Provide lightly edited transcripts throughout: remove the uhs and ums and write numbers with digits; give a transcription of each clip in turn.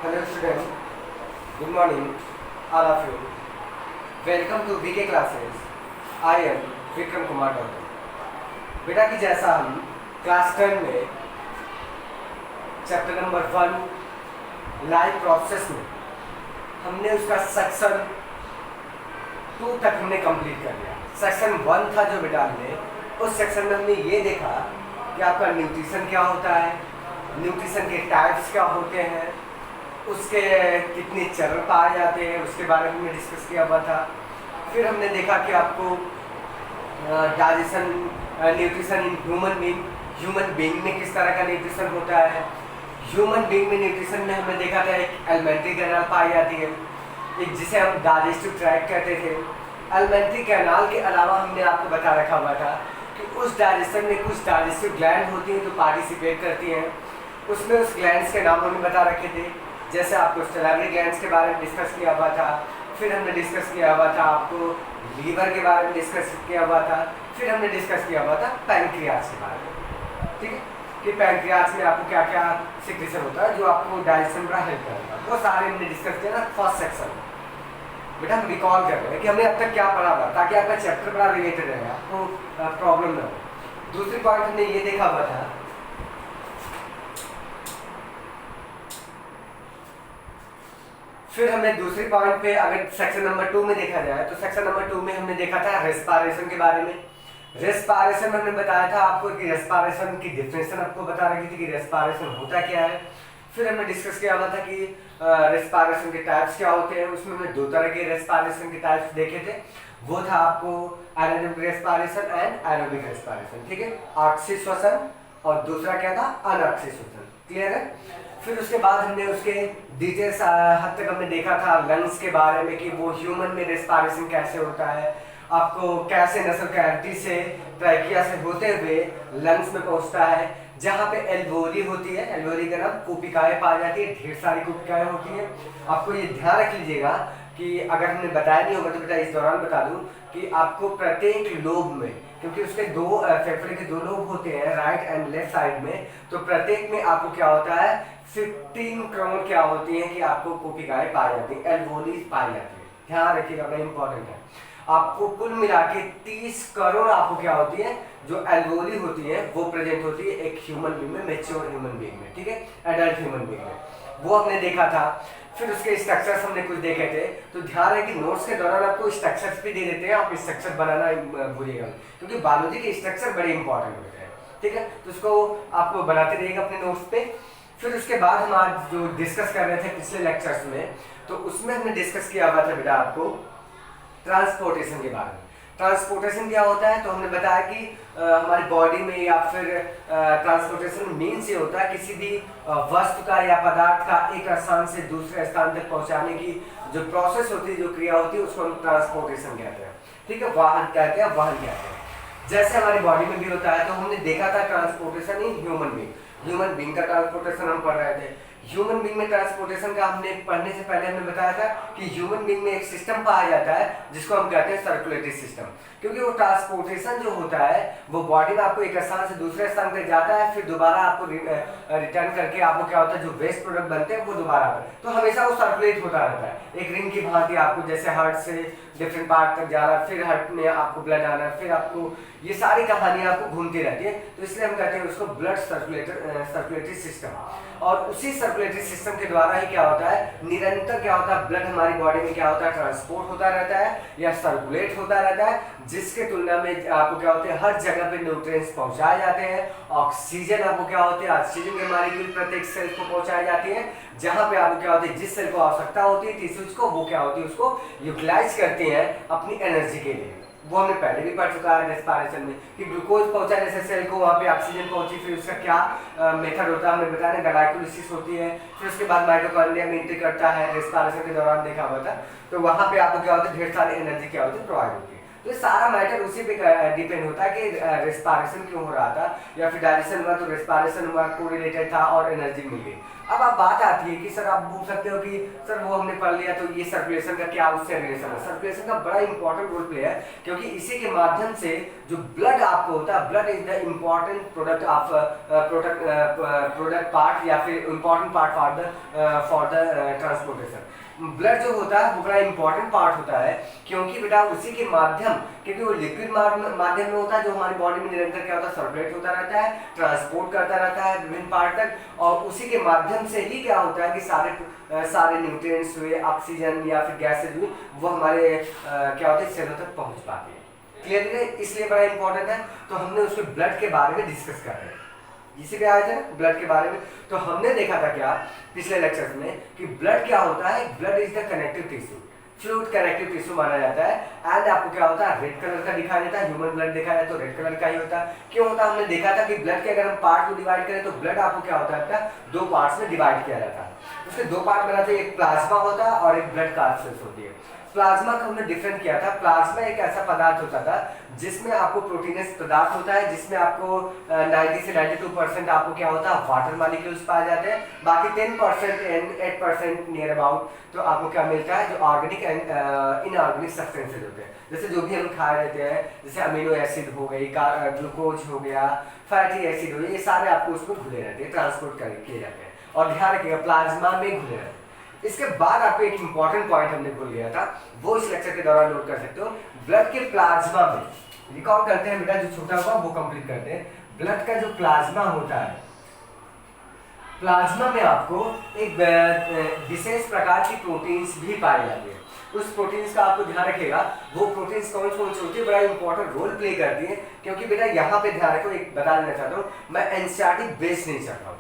Hello students, good morning all of you. Welcome to VK classes. I am Vikram Kumar Gautam. बेटा कि जैसा हम class 10 में चैप्टर नंबर 1 लाइफ प्रोसेस में हमने उसका सेक्शन 2 तक हमने कंप्लीट कर लिया. सेक्शन 1 था जो बेटा हमने उस सेक्शन में हमने ये देखा कि आपका न्यूट्रिशन क्या होता है, न्यूट्रिशन के टाइप्स क्या होते हैं, उसके कितने चरण पाए जाते हैं, उसके बारे में हमने डिस्कस किया हुआ था. फिर हमने देखा कि आपको digestion nutrition in human being में किस तरह का न्यूट्रिशन होता है. ह्यूमन बीइंग में न्यूट्रिशन में हमने देखा था एक एलिमेंट्री कैनाल पाई जाती है, एक जिसे हम डाइजेस्टिव ट्रैक्ट कहते थे. एलिमेंट्री कैनाल के अलावा हमने आपको बता रखा हुआ था कि उस डाइजेशन में कुछ डाइजेस्टिव ग्लैंड होती हैं जो पार्टिसिपेट करती हैं. उसमें उस ग्लैंड्स के नाम हमने बता रखे थे. जैसे आपको सैलिवरी ग्लैंड्स के बारे में डिस्कस किया हुआ था. फिर हमने डिस्कस किया हुआ था आपको लीवर के बारे में डिस्कस किया हुआ था. फिर हमने डिस्कस किया हुआ था पैंक्रियाज के बारे में. ठीक है कि पैंक्रियाज में आपको क्या क्या सिक्रीशन होता है जो आपको डाइजेशन में हेल्प करेगा. वो सारे हमने डिस्कस किया ना फर्स्ट सेक्शन में. बेटा हम रिकॉल कर रहे हैं कि हमने अब तक क्या पढ़ा हुआ ताकि आपका चैप्टर बड़ा रिलेटेड रहे, आपको प्रॉब्लम ना हो. दूसरी पॉइंट हमने ये देखा हुआ था फिर हमने दूसरी पॉइंट पे अगर सेक्शन नंबर 2 में देखा जाए तो सेक्शन नंबर 2 में हमने देखा था रेस्पिरेशन के बारे में. रेस्पिरेशन में हमने बताया था आपको कि रेस्पिरेशन की डेफिनेशन आपको बता रही थी कि रेस्पिरेशन होता क्या है. फिर हमने डिस्कस किया हुआ था कि रेस्पिरेशन के टाइप्स क्या होते हैं. उसमें हमने 2 तरह के रेस्पिरेशन के टाइप्स देखे थे. वो था आपको anaerobic respiration and aerobic respiration. ठीक है, ऑक्सीजन श्वसन और दूसरा क्या था अनऑक्सीजन श्वसन. क्लियर है. फिर उसके बाद हमने उसके डिटेल्स हद तक हमने देखा था लंग्स के बारे में कि वो ह्यूमन में रेस्पिरेशन कैसे होता है, आपको कैसे नसल कैविटी से ट्रैकिया से होते हुए लंग्स में पहुंचता है. जहाँ पे एल्वोली होती है, एल्वोली का नाम कोपिकाएं पाई जाती है, ढेर सारी कोपिकाएं होती है. आपको ये ध्यान रख लीजिएगा कि अगर हमने बताया नहीं होगा तो बेटा इस दौरान बता दूं कि आपको प्रत्येक लोब में, क्योंकि उसके फेफड़े के 2 लोब होते हैं राइट एंड लेफ्ट साइड में, तो प्रत्येक में आपको क्या होता है 15 करोड़ क्या होती है कि आपको कोपिकाएं पाई जाती है, एल्वोली पाई जाती है. ध्यान रखिएगा, बड़ा इंपॉर्टेंट है. आपको कुल मिला के 30 करोड़ आपको क्या होती है जो एल्वोली होती है वो प्रेजेंट होती है एक ह्यूमन बीइंग में, मैच्योर ह्यूमन बीइंग में. ठीक है, एडल्ट ह्यूमन बीइंग में. वो हमने देखा था. फिर उसके स्ट्रक्चर्स हमने कुछ देखे थे. तो ध्यान है कि नोट्स के दौरान आपको स्ट्रक्चर्स भी दे देते हैं, आप स्ट्रक्चर बनाना भूलिएगा क्योंकि बायोलॉजी के स्ट्रक्चर बड़े इंपॉर्टेंट होते हैं. ठीक है, तो उसको आपको बनाते रहिएगा अपने नोट्स पे. फिर उसके बाद हम आज जो डिस्कस कर रहे थे पिछले लेक्चर्स में, तो उसमें हमने डिस्कस किया हुआ था बेटा आपको ट्रांसपोर्टेशन के बारे में. ट्रांसपोर्टेशन क्या होता है तो हमने बताया कि हमारी बॉडी में या फिर ट्रांसपोर्टेशन मीन्स ये होता है किसी भी वस्तु का या पदार्थ का एक स्थान से दूसरे स्थान तक पहुंचाने की जो प्रोसेस होती है, जो क्रिया होती है, उसको हम ट्रांसपोर्टेशन कहते हैं. ठीक है, वाहन कहते हैं, वहन कहते हैं. जैसे हमारी बॉडी में भी होता है तो हमने देखा था transportation in human being. Human being का ट्रांसपोर्टेशन हम पढ़ रहे थे. ह्यूमन बीइंग में ट्रांसपोर्टेशन का हमने पढ़ने से पहले हमने बताया था कि ह्यूमन बीइंग में एक सिस्टम पाया जाता है जिसको हम कहते हैं सर्कुलेटरी सिस्टम. क्योंकि वो ट्रांसपोर्टेशन जो होता है वो बॉडी में आपको एक स्थान से दूसरे स्थान तक जाता है, फिर दोबारा आपको रिटर्न करके आपको क्या होता है जो वेस्ट प्रोडक्ट बनते हैं वो दोबारा आता है. तो हमेशा वो सर्कुलेट होता रहता है एक रिंग की भांति. आपको जैसे हार्ट से डिफरेंट पार्ट तक जा रहा है, फिर हार्ट में आपको ब्लड आना है, फिर आपको ये सारी कहानियां आपको घूमती रहती है. तो इसलिए हम कहते हैं उसको ब्लड सर्कुलेटरी सिस्टम. और उसी सर्कुलेटरी सिस्टम के द्वारा ही क्या होता है निरंतर क्या होता है ब्लड हमारी बॉडी में क्या होता है ट्रांसपोर्ट होता रहता है या सर्कुलेट होता रहता है, जिसके तुलना में आपको क्या होते हैं हर जगह पे न्यूट्रिएंट्स पहुंचाए जाते हैं. ऑक्सीजन आपको क्या होते हैं ऑक्सीजन के मॉलिक्यूल प्रत्येक सेल को पहुंचाई जाती है. जहां पे आपको क्या होती है जिस सेल को आवश्यकता होती है टिश्यूज को, वो क्या होती है उसको यूटिलाइज करते हैं अपनी एनर्जी के लिए. वो हमने पहले भी पढ़ चुका है रेस्पिरेशन में कि ग्लूकोज पहुंचा जैसे सेल को, वहाँ पे ऑक्सीजन पहुंची, फिर उसका क्या मेथड होता है हमने बताया ना, ग्लाइकोलिसिस होती है. फिर उसके बाद माइटोकॉन्ड्रिया में एंट्री करता है, रेस्पिरेशन के दौरान देखा हुआ था. तो वहाँ पे आपको क्या होता है ढेर सारी एनर्जी क्या होती है प्रोवाइड होती है. तो ये सारा मैटर उसी पे डिपेंड होता है कि रेस्पिरेशन क्यों हो रहा था, या फिर डायरेक्शन हुआ तो रेस्पिरेशन हुआ, कोरिलेटेड था और एनर्जी मिल गई। अब आप बात आती है कि सर आप पूछ सकते हो कि सर वो हमने पढ़ लिया तो ये सर्कुलेशन का क्या उससे रिलेशन है। सर्कुलेशन का बड़ा इंपॉर्टेंट रोल प्ले है, क्योंकि इसी के माध्यम से जो ब्लड आपको होता है, blood is the important product of product part या फिर important part for the transportation. Blood जो होता है वो बड़ा इंपॉर्टेंट पार्ट होता है, क्योंकि बेटा उसी के माध्यम, क्योंकि वो लिक्विड माध्यम में होता है जो हमारी बॉडी में निरंतर क्या होता है, सर्कुलेट होता रहता है, ट्रांसपोर्ट करता रहता है विभिन्न पार्ट तक, और उसी के माध्यम से ही क्या होता है कि सारे न्यूट्रिएंट्स हुए, ऑक्सीजन या फिर गैसेज हुई, वो हमारे क्या होते हैं सेलों तक पहुंच पाते हैं। क्लियर है? इसलिए बड़ा इंपॉर्टेंट है। तो हमने उसके ब्लड के बारे में डिस्कस कर रहे हैं, जिसे क्या आए थे ब्लड के बारे में। तो हमने देखा था क्या पिछले लेक्चर्स में कि ब्लड क्या होता है, blood is the connective tissue, fluid connective tissue माना जाता है। एंड आपको क्या होता है, रेड कलर का दिखाया जाता है। ह्यूमन ब्लड देखा जाए तो रेड कलर का ही होता है। क्यों होता है? हमने देखा था कि ब्लड के अगर हम पार्ट को डिवाइड करें तो ब्लड आपको क्या होता है, आपका दो पार्ट्स में डिवाइड किया जाता है। उसके दो पार्ट बनाते हैं, एक प्लाज्मा होता है और एक ब्लड कार्सेल्स होती है। प्लाज्मा का हमने डिफरेंट किया था। प्लाज्मा एक ऐसा पदार्थ होता था जिसमें आपको प्रोटीनस पदार्थ होता है, जिसमें आपको 90 से 92% आपको क्या होता है, वाटर मॉलिक्यूल्स पाए जाते हैं। बाकी 10% एंड 8% नियर अबाउट तो आपको क्या मिलता है, जो ऑर्गेनिक एंड इनऑर्गेनिक सब्सटेंसेज होते हैं। जैसे जो भी हम खा लेते हैं, जैसे अमीनो एसिड हो गई, ग्लूकोज हो गया, फैटी एसिड हो गया, ये सारे आपको उसको घुले रहते हैं, ट्रांसपोर्ट किए जाते हैं। और ध्यान रखिएगा प्लाज्मा में घुले रहते हैं। इसके बाद आपको एक इंपॉर्टेंट पॉइंट हमने भूल गया था, वो इस लेक्चर के दौरान नोट कर सकते हो। ब्लड के प्लाज्मा में रिकॉल करते हैं बेटा, जो छोटा होगा वो कंप्लीट करते हैं। ब्लड का जो प्लाज्मा होता है, प्लाज्मा में आपको एक विशेष प्रकार की प्रोटीन्स भी पाई जाती है। उस प्रोटीन्स का आपको ध्यान रखिएगा, वो प्रोटीन्स कौन कौन सी होती है, बड़ा इंपॉर्टेंट रोल प्ले करती है। क्योंकि बेटा यहाँ पे ध्यान रखो, एक बता देना चाहता हूँ, मैं एनसीईआरटी बेस नहीं चाहता हूँ,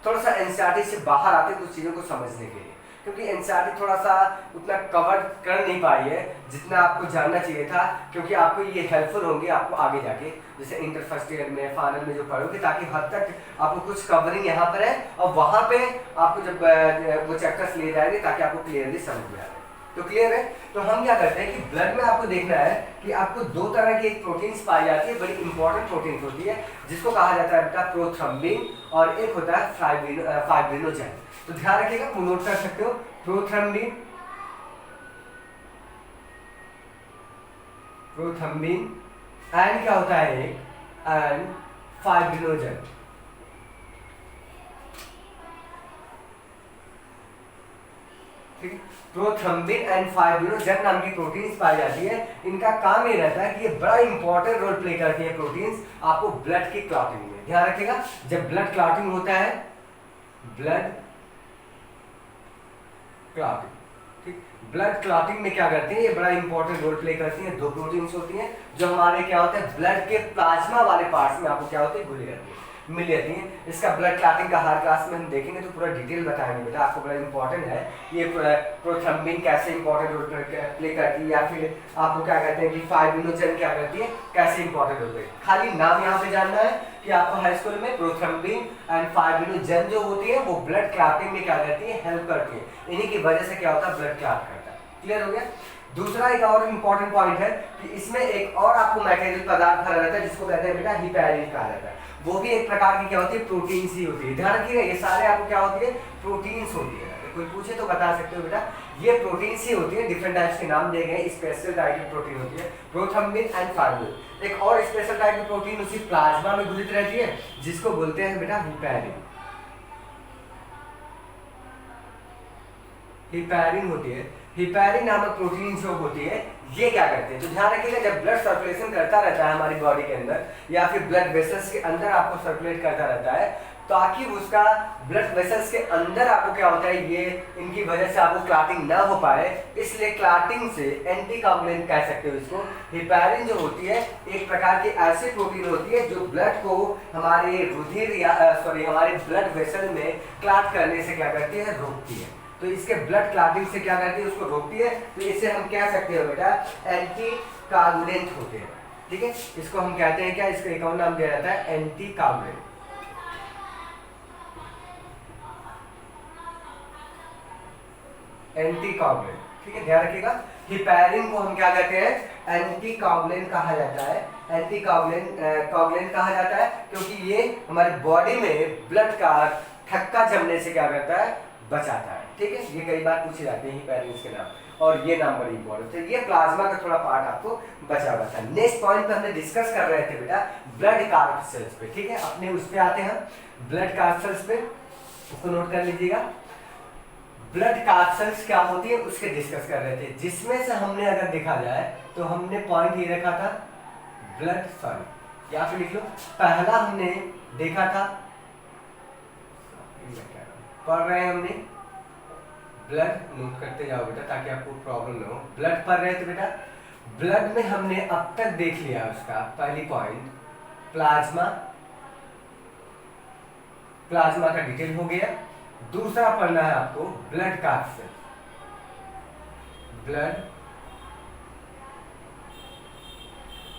थोड़ा सा एनसीईआरटी से बाहर आते कुछ चीज़ों को समझने के लिए, क्योंकि एनसीईआरटी थोड़ा सा उतना कवर कर नहीं पाई है जितना आपको जानना चाहिए था। क्योंकि आपको ये हेल्पफुल होंगे आपको आगे जाके, जैसे इंटर फर्स्ट ईयर में, फाइनल में जो पढ़ोगे, ताकि हद तक आपको कुछ कवरिंग यहाँ पर है और वहाँ पे आपको जब वो चैप्टर्स लिए जाएंगे ताकि आपको क्लियरली समझ में आ जाए। तो क्लियर है? तो हम क्या करते हैं कि ब्लड में आपको देखना है कि आपको दो तरह की एक प्रोटीन्स पाई जाती है, बड़ी इंपॉर्टेंट प्रोटीन्स होती है, जिसको कहा जाता है बेटा प्रोथ्रम्बिन, और एक होता है फाइब्रिनोजेन। तो ध्यान रखिएगा, नोट कर सकते हो, प्रोथ्रम्बिन एंड क्या होता है एक, एंड फाइब्रिनोजेन। ठीक है, प्रोथ्रम्बिन एंड फाइब्रिनोजेन नाम की प्रोटीन्स पाई जाती है। इनका काम ये रहता है कि ये बड़ा इंपॉर्टेंट रोल प्ले करती है प्रोटीन्स आपको ब्लड की क्लॉटिंग में। ध्यान रखिएगा, जब ब्लड क्लॉटिंग होता है, ब्लड क्लॉटिंग, ठीक, ब्लड क्लॉटिंग में क्या करती है, ये बड़ा इंपॉर्टेंट रोल प्ले करती है। दो प्रोटीन्स होती हैं जो हमारे क्या होते हैं, ब्लड के प्लाज्मा वाले पार्ट्स में आपको क्या होते हैं, घुली रहती है, मिल जाती हैं। इसका ब्लड क्लॉटिंग का हर क्लास में हम देखेंगे तो पूरा डिटेल बताएंगे बेटा, आपको बड़ा इंपॉर्टेंट है ये प्रोथ्रम्बिन कैसे इंपॉर्टेंट रोल प्ले करती है, या फिर आपको क्या कहते हैं कि फाइब्रिनोजेन क्या करती है, कैसे इंपॉर्टेंट रोल प्ले। खाली नाम यहाँ पे जानना है कि आपको हाई स्कूल में प्रोथ्रम्बिन एंड फाइब्रिनोजेन जो होती है वो ब्लड क्लॉटिंग में क्या करती है, हेल्प करती है। इन्हीं की वजह से क्या होता है, ब्लड क्लॉट करता है। क्लियर हो गया? दूसरा एक और इंपॉर्टेंट पॉइंट है कि इसमें एक और आपको मैटेरियल पदार्थ भरा रहता है जिसको कहते हैं बेटा हिपैरिन कहा जाता है। वो भी एक प्रकार की क्या होती है, प्रोटीन्स ही होती है। ध्यान रखिएगा, ये सारे आपको क्या होती है, प्रोटीन्स होती है। कोई पूछे तो बता सकते हो बेटा, ये प्रोटीन्स ही होती है। डिफरेंट टाइप्स के नाम दिए गए, स्पेशल टाइप की प्रोटीन होती है प्रोथ्रम्बिन एंड फाइब्रिन। एक और स्पेशल टाइप की प्रोटीन उसी प्लाज्मा में घुलित रहती है जिसको बोलते हैं बेटा हिपैरिन। हिपैरिन होती है, हिपैरिन नामक प्रोटीन जो होती है, ये क्या करते हैं, तो ध्यान रखिएगा, जब ब्लड सर्कुलेशन करता रहता है हमारी बॉडी के अंदर या फिर ब्लड वेसल्स के अंदर आपको सर्कुलेट करता रहता है, ताकि उसका ब्लड वेसल्स के अंदर आपको क्या होता है, ये इनकी वजह से आपको क्लॉटिंग ना हो पाए, इसलिए क्लॉटिंग से एंटी कोगुलेंट कह सकते हो इसको। हिपैरिन जो होती है एक प्रकार की ऐसी प्रोटीन होती है जो ब्लड को हमारे रुधिर या हमारे ब्लड वेसल में क्लॉट करने से क्या करती है, रोकती है। तो इसके ब्लड क्लॉटिंग से क्या करती है, उसको रोकती है। तो इसे हम कह सकते हो बेटा एंटी कोगुलेंट होते हैं। ठीक है, इसको हम कहते हैं क्या, इसका एक और नाम दिया जाता है एंटी कोगुलेंट। एंटी कोगुलेंट, ठीक है, ध्यान रखिएगा। हिपैरिन को हम क्या कहते हैं, एंटीकॉगुलेंट कहा जाता है। कॉगुलेंट कहा जाता है क्योंकि ये हमारे बॉडी में ब्लड का थक्का जमने से क्या करता है, बचाता है। ठीक है, ये कई बार पूछे जाते हैं पेरेंट्स के नाम, और ये नाम बड़ी इंपॉर्टेंट है। ये प्लाज्मा का थोड़ा पार्ट आपको बचा हुआ था। नेक्स्ट पॉइंट पे हमने डिस्कस कर रहे थे बेटा ब्लड कार्ड सेल्स पे। ठीक है, अपने उस पे आते हैं, ब्लड कार्ड सेल्स पे, उसको नोट कर लीजिएगा। ब्लड कार्ड सेल्स क्या होती है उसके डिस्कस कर रहे थे, जिसमें से हमने अगर देखा जाए तो हमने पॉइंट ये रखा था ब्लड, सॉरी या फिर लिख लो, पहला हमने देखा था, पढ़ रहे हैं हमने ब्लड, नोट करते जाओ बेटा ताकि आपको प्रॉब्लम ना हो। ब्लड पढ़ रहे थे बेटा, ब्लड में हमने अब तक देख लिया उसका पहली पॉइंट प्लाज्मा, प्लाज्मा का डिटेल हो गया। दूसरा पढ़ना है आपको ब्लड कार्सेल, ब्लड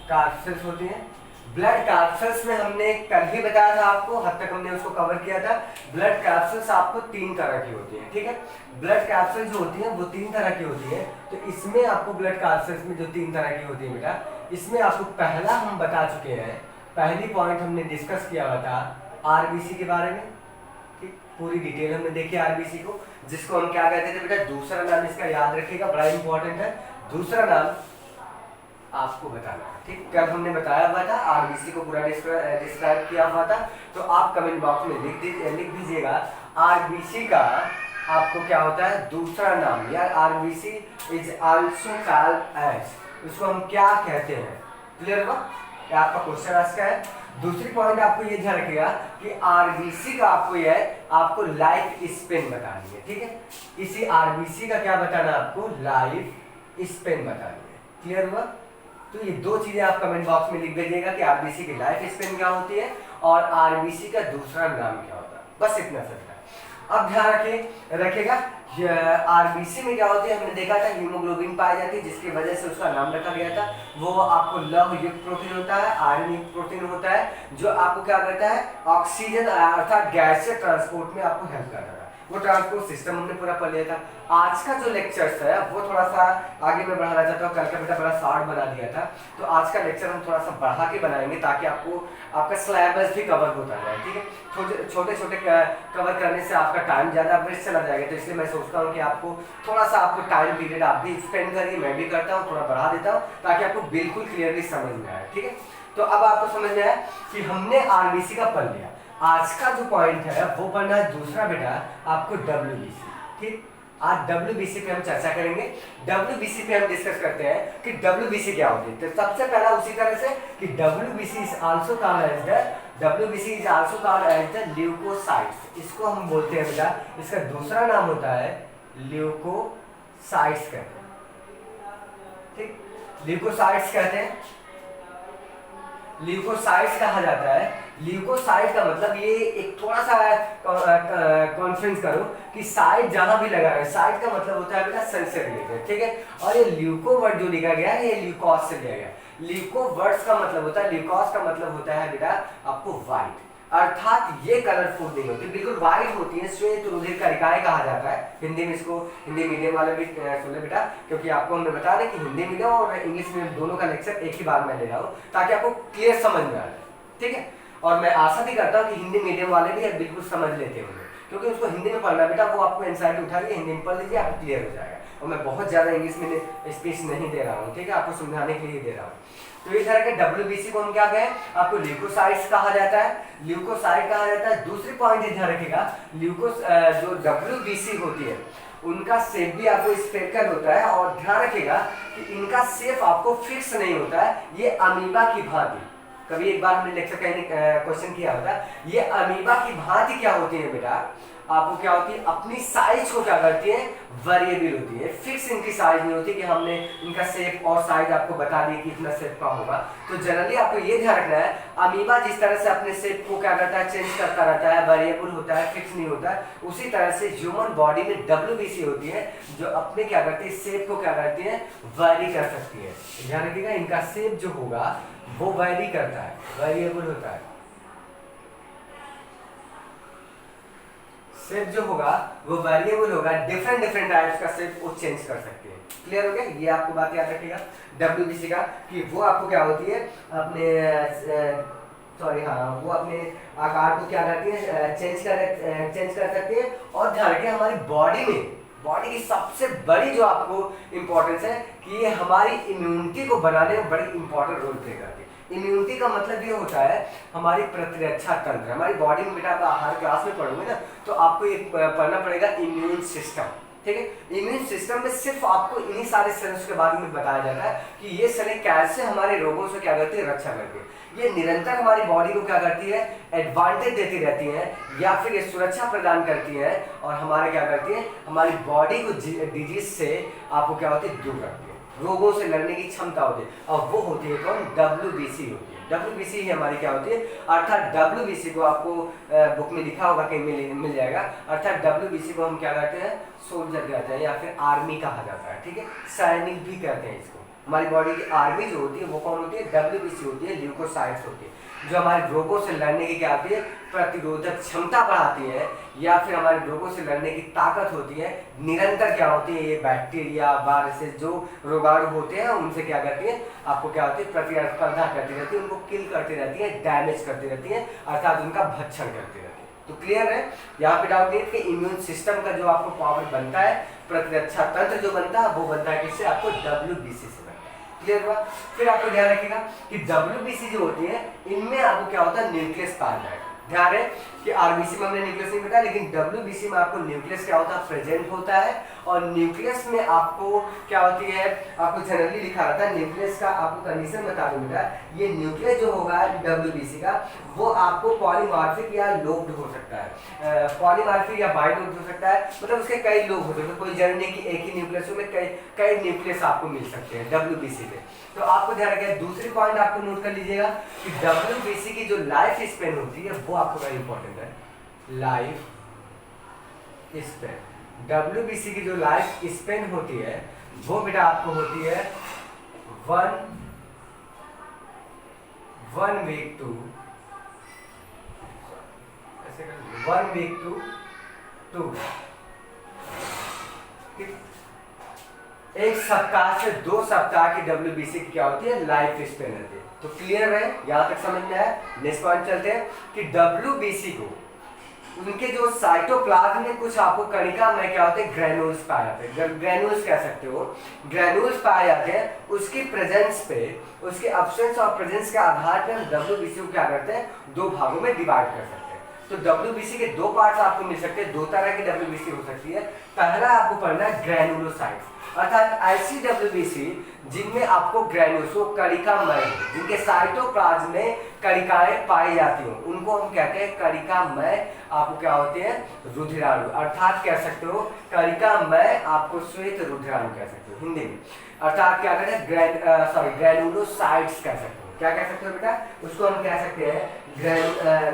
कार्सेल्स होती हैं। ब्लड कार्सेल्स में हमने कल ही बताया था आपको, हद तक हमने उसको कवर किया था। ब्लड कार्सेल्स आपको 3 तरह की होती हैं। ठीक है, ब्लड कार्सेल्स जो होती हैं वो 3 तरह की होती है। तो इसमें आपको ब्लड कार्सेल्स में जो 3 तरह की होती है बेटा, इसमें आपको पहला हम बता चुके हैं, पहली पॉइंट हमने डिस्कस किया हुआ था आरबीसी के बारे में। ठीक, पूरी डिटेल हमने देखी आरबीसी को, जिसको हम क्या कहते थे बेटा, दूसरा नाम इसका याद रखिएगा, बड़ा इंपॉर्टेंट है। दूसरा नाम आपको बताना है। ठीक, कल हमने बताया हुआ था, आरबीसी को पूरा डिस्क्राइब किया हुआ था। तो आप कमेंट बॉक्स में लिख दीजिएगा आरबीसी का आपको क्या होता है दूसरा नाम, या RBC is also called as, उसको हम क्या कहते हैं। क्लियर हुआ, क्या आपका क्वेश्चन आज का है। दूसरी पॉइंट आपको ये ध्यान रखिएगा कि आरबीसी का आपको ये आपको लाइफ स्पेन बतानी है। ठीक है, इसी आरबीसी का क्या बताना है आपको, लाइफ स्पेन बतानी है। क्लियर हुआ, तो ये 2 चीजें आप कमेंट बॉक्स में लिख दीजिएगा कि आरबीसी की लाइफ स्पेन क्या होती है और आरबीसी का दूसरा नाम क्या होता है, बस इतना सा। अब ध्यान रखिएगा आरबीसी में क्या होती है, हमने देखा था हीमोग्लोबिन पाई जाती है, जिसकी वजह से उसका नाम रखा गया था। वो आपको लौह युक्त प्रोटीन होता है, आयरन युक्त प्रोटीन होता है, जो आपको क्या करता है, ऑक्सीजन अर्थात गैस से ट्रांसपोर्ट में आपको हेल्प करता है। वो ट्रांसपोर्ट सिस्टम हमने पूरा पढ़ लिया था। आज का जो लेक्चर्स है वो थोड़ा सा आगे मैं बढ़ाना चाहता हूँ, कल का बेटा बड़ा शॉर्ट बना दिया था, तो आज का लेक्चर हम थोड़ा सा बढ़ा के बनाएंगे ताकि आपको आपका सिलेबस भी कवर होता जाए। ठीक है, छोटे छोटे कवर करने से आपका टाइम ज़्यादा वेस्ट चला जाएगा, तो इसलिए मैं सोचता हूँ कि आपको थोड़ा सा आपको टाइम पीरियड आप भी स्पेंड करिए, मैं भी करता हूँ, थोड़ा बढ़ा देता हूँ ताकि आपको बिल्कुल क्लियरली समझ में आए। ठीक है, तो अब आपको समझ में आया कि हमने आरबीसी का पढ़ लिया। आज का जो पॉइंट है वो पढ़ना है दूसरा बेटा आपको डब्ल्यूबीसी। ठीक, आज डब्ल्यूबीसी पे हम चर्चा करेंगे। डब्ल्यूबीसी पे हम डिस्कस करते हैं कि डब्ल्यूबीसी क्या होती है। तो सबसे पहला उसी तरह से कि WBC is also called as the leucocytes, इसको हम बोलते हैं बेटा, इसका दूसरा नाम होता है ल्यूकोसाइट्स कहते हैं। ठीक, ल्यूकोसाइट्स कहते हैं, ल्यूकोसाइट्स कहा जाता है। ल्यूकोसाइट का मतलब ये एक थोड़ा सा कॉन्फ्रेंस करो कि साइट जहां भी लगा है, साइट का मतलब होता है बेटा सेल से रिलेटेड। ठीक है, और ये ल्यूको वर्ड जो लिखा गया है ये ल्यूकोस से लिया गया। ल्यूको वर्ड्स का मतलब होता है, ल्यूकोस का मतलब होता है बेटा आपको व्हाइट, अर्थात ये कलरफुल नहीं होती, बिल्कुल व्हाइट होती है। श्वेत रुधिर कणिकाएं कहा जाता है हिंदी में इसको। हिंदी मीडियम वाले भी सुन ले बेटा, क्योंकि आपको हमने बता दें कि हिंदी मीडियम और इंग्लिश मीडियम दोनों का लेक्चर एक ही बार में ले रहा हूँ ताकि आपको क्लियर समझ में आ जाए। ठीक है, और मैं आशा भी करता हूँ कि हिंदी मीडियम वाले भी बिल्कुल समझ लेते होंगे, क्योंकि उसको हिंदी में पढ़ना बेटा, वो आपको एनसीईआरटी उठाइए हिंदी में पढ़ लीजिए, आपको क्लियर हो जाएगा। और मैं बहुत ज़्यादा इंग्लिश में स्पीच नहीं दे रहा हूँ, ठीक है, आपको समझाने के लिए दे रहा हूँ। तो इस तरह के डब्ल्यूबीसी को हम क्या कहें, आपको ल्यूकोसाइट्स कहा जाता है, ल्यूकोसाइट कहा जाता है। दूसरी पॉइंट ध्यान रखिएगा, जो डब्ल्यूबीसी होती है उनका शेप भी आपको स्फेरिकल होता है, और ध्यान रखिएगा कि इनका शेप आपको फिक्स नहीं होता है, ये अमीबा की भांति। कभी एक बार हमने लेक्चर क्वेश्चन किया होता, ये अमीबा की भांति क्या होती है बेटा, आपको क्या होती है, अपनी साइज को क्या करती है, वेरिएबल होती है, फिक्स इनकी साइज नहीं होती कि हमने इनका शेप और साइज आपको बता दी कि इतना शेप का होगा। तो जनरली आपको ये ध्यान रखना है, अमीबा जिस तरह से अपने शेप को क्या करता है, चेंज करता रहता है, वेरिएबल होता है, फिक्स नहीं होता है, उसी तरह से ह्यूमन बॉडी में डब्ल्यूबीसी होती है जो अपने क्या करती है, शेप को क्या करती है, वेरी कर सकती है। ध्यान रखिएगा, इनका शेप जो होगा वो वेरी करता है, वेरिएबल होता है। शेप जो होगा वो वेरिएबल होगा, डिफरेंट डिफरेंट टाइप्स का शेप वो चेंज कर सकते हैं। क्लियर हो गया? ये आपको बात याद रखिएगा डब्ल्यूबीसी का, कि वो आपको क्या होती है अपने सॉरी हाँ वो अपने आकार को क्या करती है चेंज कर सकती है। और ध्यान रखिए हमारी बॉडी की सबसे बड़ी जो आपको इंपॉर्टेंस है कि ये हमारी इम्यूनिटी को बनाने में बड़ी इंपॉर्टेंट रोल प्ले करती है। इम्यूनिटी का मतलब ये होता है हमारी प्रतिरक्षा तंत्र। हमारी बॉडी में बेटा आप हर क्लास में पढ़ोगे ना तो आपको ये पढ़ना पड़ेगा इम्यून सिस्टम, ठीक है। इम्यून सिस्टम में सिर्फ आपको इन्हीं सारे सेल्स के बारे में बताया जाता है कि ये सेलें कैसे हमारे रोगों से क्या करती है, रक्षा करती है। ये निरंतर हमारी बॉडी को क्या करती है, एडवांटेज देती रहती हैं या फिर ये सुरक्षा प्रदान करती हैं और हमारे क्या करती है, हमारी बॉडी को डिजीज से आपको क्या होती है, दूर रखती है, रोगों से लड़ने की क्षमता होती है। और वो होती है कौन, डब्ल्यूबीसी होती है। डब्ल्यूबीसी ही हमारी क्या होती है, अर्थात डब्ल्यूबीसी को आपको बुक में लिखा होगा कहीं मिल जाएगा। अर्थात डब्ल्यूबीसी को हम क्या कहते हैं, सोल्जर कहते हैं या फिर आर्मी कहा जाता है, ठीक है, सैनिक भी कहते हैं इसको। हमारी बॉडी की आर्मी जो होती है वो कौन होती है, डब्ल्यूबीसी होती है, ल्यूकोसाइट्स होती है, जो हमारे रोगों से लड़ने की क्या होती है, प्रतिरोधक क्षमता बढ़ाती है या फिर हमारे रोगों से लड़ने की ताकत होती है। निरंतर क्या होती है, ये बैक्टीरिया वायरसेस जो रोगाणु होते हैं उनसे क्या करती है, आपको क्या होती है, प्रतिस्पर्धा करती रहती है, उनको किल करती रहती है, डैमेज करती रहती है, अर्थात उनका भक्षण करती रहती है। तो क्लियर है, यहाँ पे डाउट नहीं कि इम्यून सिस्टम का जो आपको पावर बनता है, प्रतिरक्षा तंत्र जो बनता है वो बनता है किससे, आपको डब्ल्यूबीसी से। क्लियर हुआ? फिर आपको ध्यान रखिएगा कि डब्ल्यूबीसी जो होती है इनमें आपको क्या होता है, न्यूक्लियस पाया जाएगा। ध्यान है कि आरबीसी में हमने न्यूक्लियस नहीं बताया, लेकिन डब्ल्यूबीसी में आपको न्यूक्लियस क्या होता है, प्रेजेंट होता है। और न्यूक्लियस में आपको क्या होती है, आपको जनरली लिखा रहता है न्यूक्लियस का, आपको कंडीशन बता दूं बेटा, ये न्यूक्लियस जो होगा डब्ल्यूबीसी का वो आपको पॉलीमॉर्फिक या लोब्ड हो सकता है, पॉलीमॉर्फिक या बाइलोब्ड हो सकता है, मतलब उसके कई लोब हो सकते हैं, कोई जरूरी नहीं कि एक ही न्यूक्लियस में कई न्यूक्लियस आपको मिल सकते हैं डब्ल्यूबीसी में। तो आपको ध्यान रखिए, दूसरी पॉइंट आपको नोट कर लीजिएगा कि डब्ल्यूबीसी की जो लाइफ स्पेन होती है वो आपको बड़ा इंपॉर्टेंट है, लाइफ स्पेन। डब्ल्यूबीसी की जो लाइफ स्पेन होती है वो बेटा आपको होती है 1 वीक टू 2 एक सप्ताह से 2 सप्ताह की डब्ल्यूबीसी की क्या होती है, लाइफ स्पेन होती है। तो क्लियर है, यहां तक समझ में आया? नेक्स्ट पॉइंट चलते हैं कि डब्ल्यूबीसी को उनके जो साइटोप्लाज्म में कुछ आपको कणिका में क्या होते हैं, ग्रेन्यूल्स पाए जाते हैं, ग्रेन्यूल्स कह सकते हो, ग्रेन्यूल्स पाए जाते हैं। उसकी प्रेजेंस पे, उसके एब्सेंस और प्रेजेंस के आधार पर हम डब्ल्यूबीसी को क्या करते हैं, 2 भागों में डिवाइड कर सकते हैं। तो डब्ल्यूबीसी के 2 पार्ट्स आपको मिल सकते हैं, 2 तरह की डब्ल्यूबीसी हो सकती है। पहला आपको पढ़ना है ग्रेनुलोसाइट्स, अर्थात ऐसी डब्ल्यूबीसी जिनमें आपको ग्रेन्यूल्स हो, कणिकामय, जिनके साइटोप्लाज्म में कणिकाएं पाई जाती हो, उनको हम कहते हैं कणिकामय। आपको क्या होते हैं, रुधिराणु, अर्थात कह सकते हो कणिकामय, आपको श्वेत रुधिराणु कह सकते हो हिंदी में, अर्थात क्या कहते हैं, ग्रेनुलोसाइट्स कह सकते हो। क्या कह सकते हो बेटा, उसको हम कह सकते हैं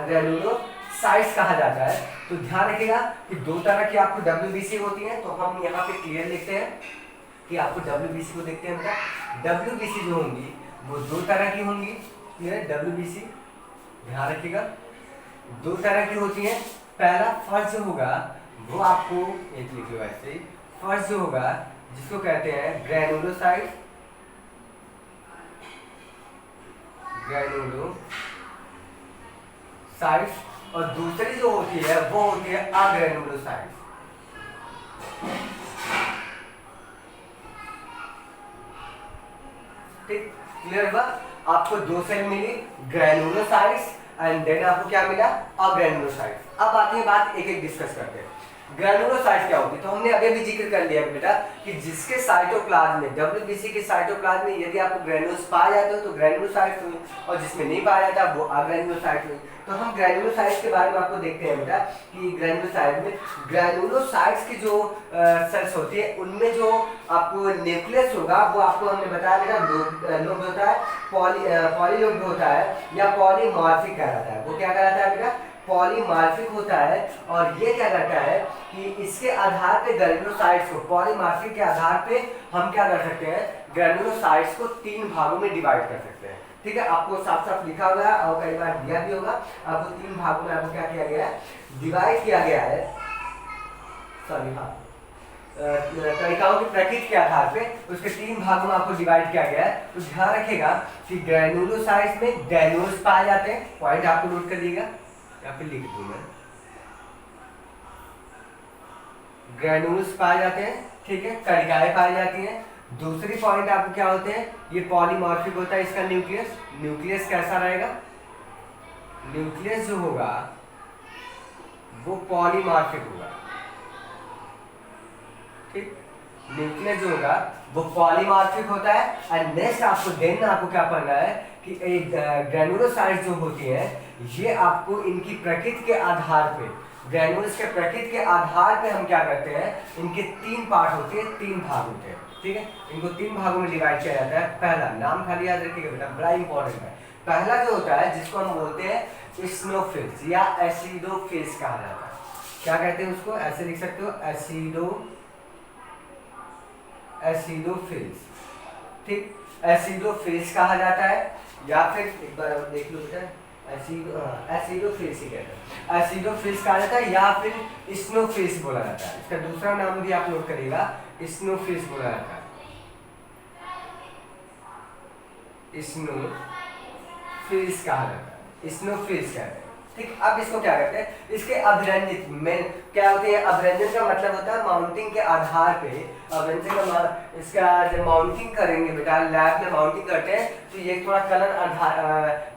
ग्रेनुलोसाइट्स कहा जाता है। तो ध्यान रखिएगा कि 2 तरह की आपको डब्ल्यूबीसी होती है। तो हम यहाँ पे क्लियर लिखते हैं कि आपको डब्ल्यूबीसी को देखते हैं बेटा, डब्ल्यूबीसी जो होंगी वो 2 तरह की होंगी। क्लियर, डब्ल्यूबीसी ध्यान रखिएगा 2 तरह की होती है। पहला फर्स्ट जो होगा वो आपको एक लिख लो ऐसे ही, फर्स्ट जो होगा जिसको कहते हैं ग्रेनुलोसाइट्स, और दूसरी जो होती है वो होती है अग्रेनुलोसाइट्स। ठीक, क्लियर हुआ? आपको 2 सेल मिली, ग्रेनुलोसाइट्स एंड देन आपको क्या मिला, अग्रेनुलोसाइट्स। अब आती है बात, एक एक डिस्कस करते हैं। ग्रेनुलोसाइट्स क्या होती है, तो हमने अभी भी जिक्र कर लिया बेटा कि जिसके साइटोप्लाज्म में, डब्ल्यूबीसी के साइटोप्लाज्म में यदि आपको ग्रेन्यूल्स पाए जाते हो तो ग्रेनुलोसाइट्स हुई, और जिसमें नहीं पाया जाता वो अग्रेनुलोसाइट्स हुई। तो हम ग्रेनुलोसाइट्स के बारे में आपको देखते हैं बेटा कि ग्रेनुलोसाइट्स की जो सेल्स होती है उनमें जो आपको न्यूक्लियस होगा वो आपको हमने बताया बेटा लोब होता है, पॉलीलोब होता है या पॉलीमॉर्फिक कहलाता है। वो क्या कहलाता है बेटा, पॉलीमॉर्फिक होता है। और ये क्या करता है कि इसके आधार पे ग्रेनुलोसाइट्स को, पॉलीमॉर्फिक के आधार पे हम क्या कर सकते हैं, ग्रेनुलोसाइट्स को 3 भागों में डिवाइड कर सकते हैं। ठीक है, आपको साफ साफ लिखा हुआ है और कई बार दिया भी होगा, आपको 3 भागों में आपको क्या किया गया है, डिवाइड किया गया है। सॉरी हाँ, कणिकाओं की प्रकृति के आधार पे उसके 3 भागों में आपको डिवाइड किया गया है। तो ध्यान रखिएगा कि ग्रैनुलोसाइट्स में ग्रैनुल्स पाए जाते हैं, पॉइंट आपको नोट कर दीजिएगा या फिर लिख दूं मैं, ग्रैनुल्स पाए जाते हैं, ठीक है, कणिकाएं पाई जाती हैं। दूसरी पॉइंट आपको क्या होते हैं, ये पॉलीमॉर्फिक होता है इसका न्यूक्लियस। न्यूक्लियस कैसा रहेगा, न्यूक्लियस जो होगा वो पॉलीमॉर्फिक होगा, ठीक, न्यूक्लियस जो होगा वो पॉलीमॉर्फिक होता है। एंड नेक्स्ट आपको क्या पढ़ना है कि ग्रैनुलोसाइट्स जो होती हैं ये आपको इनकी प्रकृति के आधार पे, ग्रैनुल्स के प्रकृति के आधार पे हम क्या करते हैं, इनके 3 पार्ट होते हैं, 3 भाग होते हैं, ठीक है। इनको 3 भागों में डिवाइड किया जाता है। पहला नाम खाली याद रखिएगा बेटा, बड़ा इंपॉर्टेंट है। पहला जो होता है जिसको हम बोलते हैं स्नोफिल्स या एसिडोफिल्स कहा जाता है। क्या कहते हैं उसको, ऐसे लिख सकते हो, एसिडोफिल्स, ठीक, एसिडोफिल्स कहा जाता है। या फिर एक बार देख लो बेटा, एसिडोफिल्स ही कहते हैं, एसिडोफिल्स कहा जाता है या फिर स्नोफिल्स बोला जाता है। इसका दूसरा नाम भी आप नोट करिएगा, स्नोफिल्स बोला जाता है, स्नोफिल्स कहा जाता है, स्नोफिल्स कहते हैं, ठीक। अब इसको क्या कहते हैं, इसके अभिरंजित में क्या होते हैं, अभिरंजन का मतलब होता है माउंटिंग के आधार पे, अभिरंजन का इसका जब माउंटिंग करेंगे बेटा, लैब में माउंटिंग करते हैं तो ये थोड़ा कलर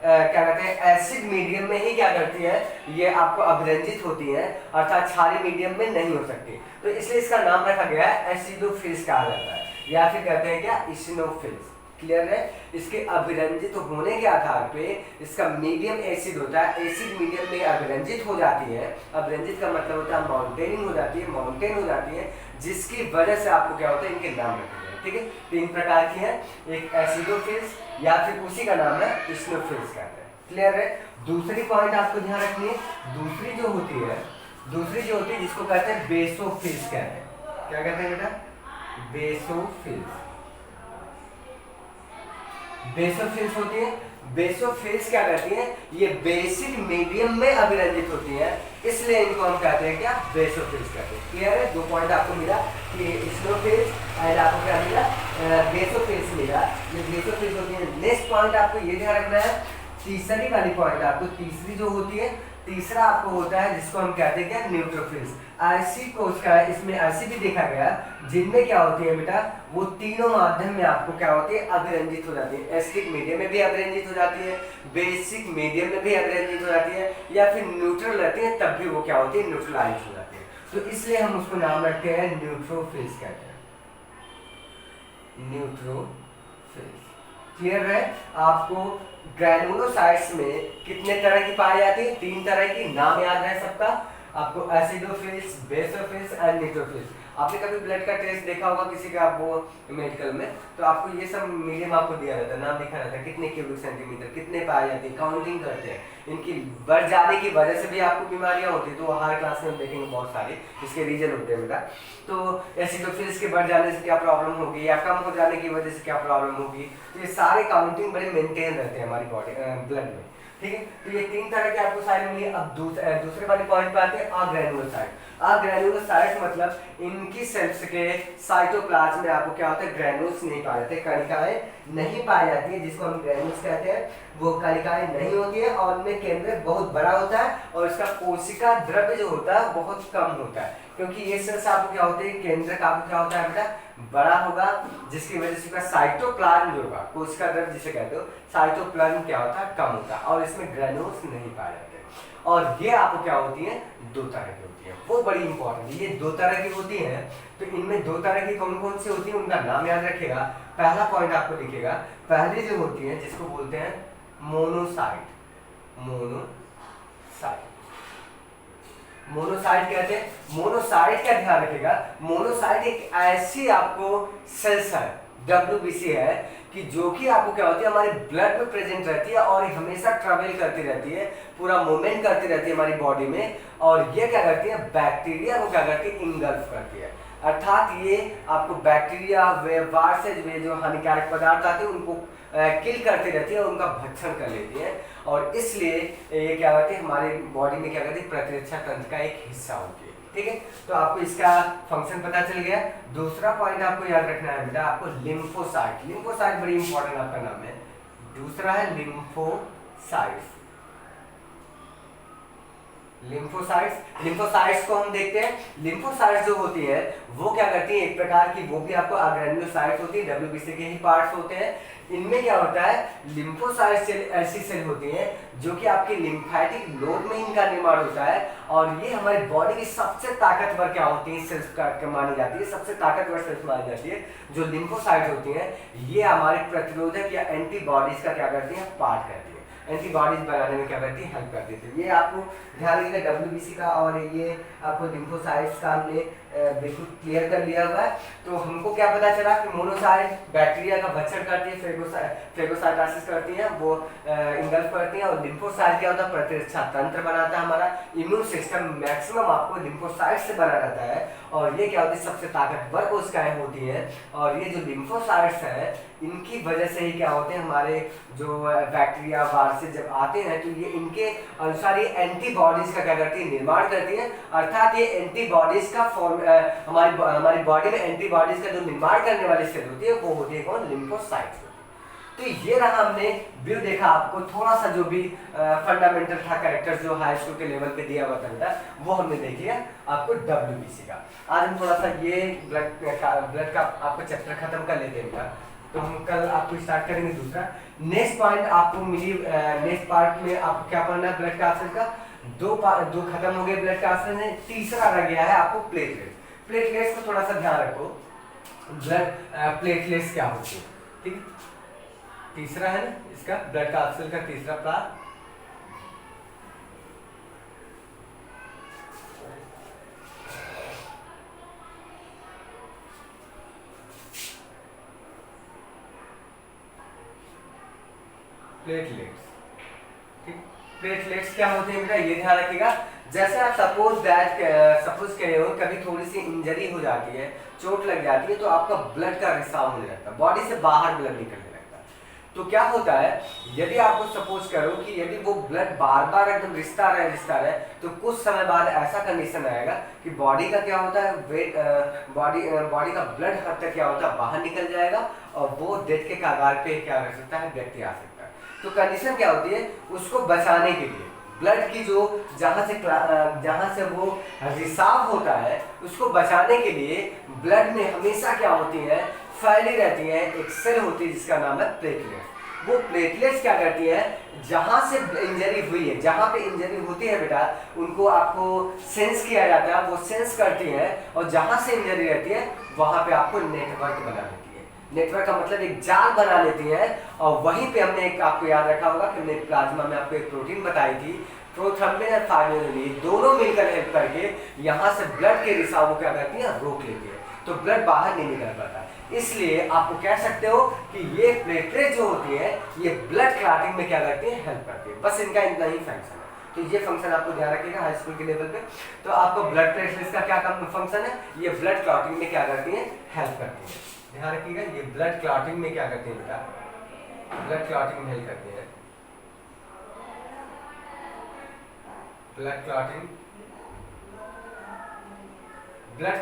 क्या कहते हैं, एसिड मीडियम में ही क्या करती है, ये आपको अभिरंजित होती है, अर्थात क्षारीय मीडियम में नहीं हो सकती। तो इसलिए इसका नाम रखा गया है एसिडोफिल्स कहा जाता है, या फिर कहते हैं क्या, स्नोफिल्स। क्लियर है। इसके अभिरंजित होने के आधार पे इसका मीडियम एसिड होता है, एसिड मीडियम में अभिरंजित हो जाती है। अभिरंजित का मतलब होता है माउंटेनिंग हो जाती है, माउंटेन हो जाती है, जिसकी वजह से आपको क्या होता है, इनके नाम रखे गए, ठीक है। 3 प्रकार की है, एक एसिडोफिल्स या फिर उसी का नाम है स्नोफिल्स कहते हैं। क्लियर है। दूसरी पॉइंट आपको ध्यान रखनी है, दूसरी जो होती है जिसको कहते हैं बेसोफिल्स कहते हैं। क्या कहते हैं बेटा, बेसोफिल्स। बेसोफिल्स होती है, बेसोफिल्स क्या करती हैं, ये बेसिक मीडियम में अभिरंजित होती हैं, इसलिए इनको हम कहते हैं क्या, बेसोफिल्स कहते हैं। क्लियर है। 2 पॉइंट आपको मिला कि स्नोफिल्स एंड आपको क्या मिला, बेसोफिल्स मिला, ये बेसोफिल्स होती है। नेक्स्ट पॉइंट आपको ये ध्यान रखना है, तीसरी वाली पॉइंट आपको, तीसरी जो होती है, तीसरा आपको होता है जिसको हम कहते हैं क्या, न्यूट्रोफिल्स। ऐसी कोशिका है, इसमें ऐसी भी देखा गया जिनमें क्या होती है बेटा, वो तीनों माध्यम में आपको क्या होती है, अभिरंजित हो जाती है। एसिडिक मीडियम में भी अभिरंजित हो जाती है, बेसिक मीडियम में भी अभिरंजित हो जाती है, या फिर न्यूट्रल रहती है तब भी वो क्या होती है, न्यूट्रलाइज हो जाती है। तो इसलिए हम उसको नाम रखते हैं न्यूट्रोफिल्स कहते हैं, न्यूट्रोफिल्स। क्लियर है। आपको ग्रैनुलोसाइट्स में कितने तरह की पाई जाती है, 3 तरह की, नाम याद है सबका आपको, एसिडोफिल्स, बेसोफिल्स एंड न्यूट्रोफिल्स। आपने कभी ब्लड का टेस्ट देखा होगा किसी का, आप वो मेडिकल में, तो आपको ये सब मीडियम आपको दिया रहता है, नाम लिखा रहता है, कितने क्यूबिक सेंटीमीटर, कितने पाए जाते हैं, काउंटिंग करते हैं। इनकी बढ़ जाने की वजह से भी आपको बीमारियां होती है, तो हर क्लास में हम देखेंगे बहुत सारे इसके रीजन होते हैं बेटा। तो एसिडोफिल्स के बढ़ जाने से क्या प्रॉब्लम होगी, या कम हो जाने की वजह से क्या प्रॉब्लम होगी, तो ये सारे काउंटिंग बड़े मेंटेन रहते हैं हमारी बॉडी ब्लड में, ठीक है। तो ये 3 तरह के आपको साइड मिली। अब दूसरे वाली पॉइंट पे आते हैं, अग्रैनुलोसाइट। अग्रैनुलोसाइट मतलब इनकी सेल्स के साइटोप्लाज्म में आपको क्या होता है, ग्रैनुल्स नहीं पाए जाते, कणिकाएं नहीं पाई जाती है, जिसको हम ग्रैनुल्स कहते हैं। वो कणिकाएं नहीं होती है और उनमें केंद्र बहुत बड़ा होता है, और इसका कोशिका द्रव्य जो होता है बहुत कम होता है, क्योंकि ये सेल्स आपको क्या होते हैं, केंद्र का आपको क्या होता है बेटा, बड़ा होगा, जिसकी वजह से साइटोप्लाज्म जो होगा, कोशिका द्रव्य जिसे कहते हो, साइटोप्लाज्म क्या होता है, कम होता है, और इसमें ग्रैनुल्स नहीं पाए जाते। और ये आपको क्या होती है, 2 तरह की होती है, वो बड़ी इंपॉर्टेंट है। ये 2 तरह की होती है, तो इनमें 2 तरह की कौन कौन सी होती है, उनका नाम याद रखिएगा। पहला पॉइंट आपको लिखिएगा, पहली जो होती है जिसको बोलते हैं मोनोसाइट। मोनोसाइट कहते हैं। मोनोसाइट का ध्यान रखिएगा, मोनोसाइट एक ऐसी आपको सेल्स है, WBC है, कि जो कि आपको क्या होती है, हमारे ब्लड में प्रेजेंट रहती है और हमेशा ट्रेवल करती रहती है, पूरा मूवमेंट करती रहती है हमारी बॉडी में, और ये क्या करती है, बैक्टीरिया को क्या करती है, इंगल्फ करती है। अर्थात ये आपको बैक्टीरिया, वायरस से जो हानिकारक पदार्थ आते हैं उनको किल करती रहती है और उनका भक्षण कर लेती है, और इसलिए ये क्या करती है, हमारे बॉडी में क्या करती है, प्रतिरक्षा तंत्र का एक हिस्सा होती है। ठीक है, तो आपको इसका फंक्शन पता चल गया। दूसरा पॉइंट आपको याद रखना है बेटा, आपको लिम्फोसाइट, लिम्फोसाइट बड़ी इंपॉर्टेंट आपका नाम है। दूसरा है लिम्फोसाइट्स। लिम्फोसाइट्स, लिम्फोसाइट्स को हम देखते हैं। लिम्फोसाइट्स जो होती है वो क्या करती है, एक प्रकार की वो भी आपको अग्रेन्युलोसाइट्स होती है, डब्ल्यूबीसी के ही पार्ट्स होते हैं। इनमें क्या होता है, लिम्फोसाइट्स ऐसी सेल होती हैं जो कि आपके लिम्फेटिक लोड में इनका निर्माण होता है, और ये हमारी बॉडी की सबसे ताकतवर क्या होती है सेल्स मानी जाती है, सबसे ताकतवर सेल्स मानी जाती है। जो लिम्फोसाइट्स होती हैं ये हमारे प्रतिरोधक या एंटीबॉडीज का क्या करती हैं, पार्ट करती है, एंटीबॉडीज बनाने में क्या करती है, हेल्प करती है। ये आपको ध्यान रखिएगा, डब्ल्यूबीसी का और ये आपको लिम्फोसाइट्स का हमने बिल्कुल क्लियर कर लिया हुआ है। तो हमको क्या पता चला कि मोनोसाइट बैक्टीरिया का भक्षण करती है, फेगोसाइटोसिस करती है, वो इंगल्फ करती है, और लिम्फोसाइट क्या होता है, प्रतिरक्षा तंत्र बनाता है, हमारा इम्यून सिस्टम मैक्सिमम आपको लिम्फोसाइट से बना रहता है, और ये क्या होती है, सबसे ताकतवर कोशिकाएं होती हैं। और ये जो लिम्फोसाइट्स हैं इनकी वजह से ही क्या होते हैं, हमारे जो बैक्टीरिया बाहर से जब आते हैं तो ये इनके अनुसार ये एंटीबॉडीज का क्या करती है, निर्माण करती है। अर्थात ये एंटीबॉडीज का हमारी बॉडी में एंटीबॉडीज का जो निर्माण करने वाली सेल होती है वो होती है कौन, लिम्फोसाइट्स। तो ये रहा, हमने व्यू देखा आपको थोड़ा सा जो भी फंडामेंटल था कैरेक्टर जो हाई स्कूल के लेवल पे दिया हुआ था वो हमने देख लिया आपको डब्ल्यूबीसी का। आज हम थोड़ा सा ये ब्लड का आपको चैप्टर खत्म कर लेते हैं, तो हम कल आपको स्टार्ट करेंगे दूसरा। नेक्स्ट पॉइंट आपको मिली, नेक्स्ट पार्ट में आपको क्या पढ़ना है, ब्लड कैप्सूल का दो खत्म हो गए ब्लड कैप्सूल में, तीसरा रह गया है आपको प्लेटलेट्स। प्लेटलेट्स को थोड़ा सा ध्यान रखो, ब्लड प्लेटलेट्स क्या होती है, ठीक है, तीसरा है ना इसका ब्लड कैप्सूल का तीसरा पार्ट। प्लेटलेट्स, ठीक, प्लेटलेट्स क्या होते हैं बेटा, ये ध्यान रखिएगा। जैसे आप सपोज करें हो कभी थोड़ी सी इंजरी हो जाती है, चोट लग जाती है, तो आपका ब्लड का रिसाव होने लगता है, बॉडी से बाहर ब्लड निकलने लगता है। तो क्या होता है, यदि आपको सपोज करो कि यदि वो ब्लड बार बार एकदम रिश्ता रहे, तो कुछ समय बाद ऐसा कंडीशन आएगा कि बॉडी का क्या होता है, वेट बॉडी का ब्लड हद तक क्या होता है, बाहर निकल जाएगा, और वो डेथ के कगार पे क्या कर सकता है, व्यक्ति आ सकता है। तो कंडीशन क्या होती है, उसको बचाने के लिए ब्लड की जो जहां से वो रिसाव होता है उसको बचाने के लिए ब्लड में हमेशा क्या होती है, फैली रहती है एक सेल होती है जिसका नाम है प्लेटलेट्स। वो प्लेटलेट्स क्या करती है, जहां से इंजरी हुई है, जहां पे इंजरी होती है बेटा, उनको आपको सेंस किया जाता है, वो सेंस करती है, और जहां से इंजरी रहती है वहां पे आपको नेटवर्क बना देती है। नेटवर्क का मतलब एक जाल बना लेती है, और वहीं पे हमने एक आपको याद रखा होगा कि हमने प्लाज्मा में आपको एक प्रोटीन बताई थी, प्रोथ्रम्बिन और फाइब्रिनोजेन, दोनों मिलकर हेल्प करके यहाँ से ब्लड के रिसाव को क्या करती है, रोक लेती है, तो ब्लड बाहर नहीं निकल पाता। इसलिए आपको कह सकते हो कि ये प्लेटलेट जो होती है ये ब्लड क्लॉटिंग में क्या करती है, हेल्प करती है। बस इनका इतना ही फंक्शन है, तो ये फंक्शन आपको ध्यान रखिएगा हाई स्कूल के लेवल पे। तो आपको ब्लड प्लेटलेट्स का क्या फंक्शन है, ये ब्लड क्लॉटिंग में क्या करती है, हेल्प करती है। ध्यान रखिएगा, ये ब्लड क्लॉटिंग में क्या करती है बेटा, ब्लड क्लॉटिंग में हेल्प करती है, ब्लड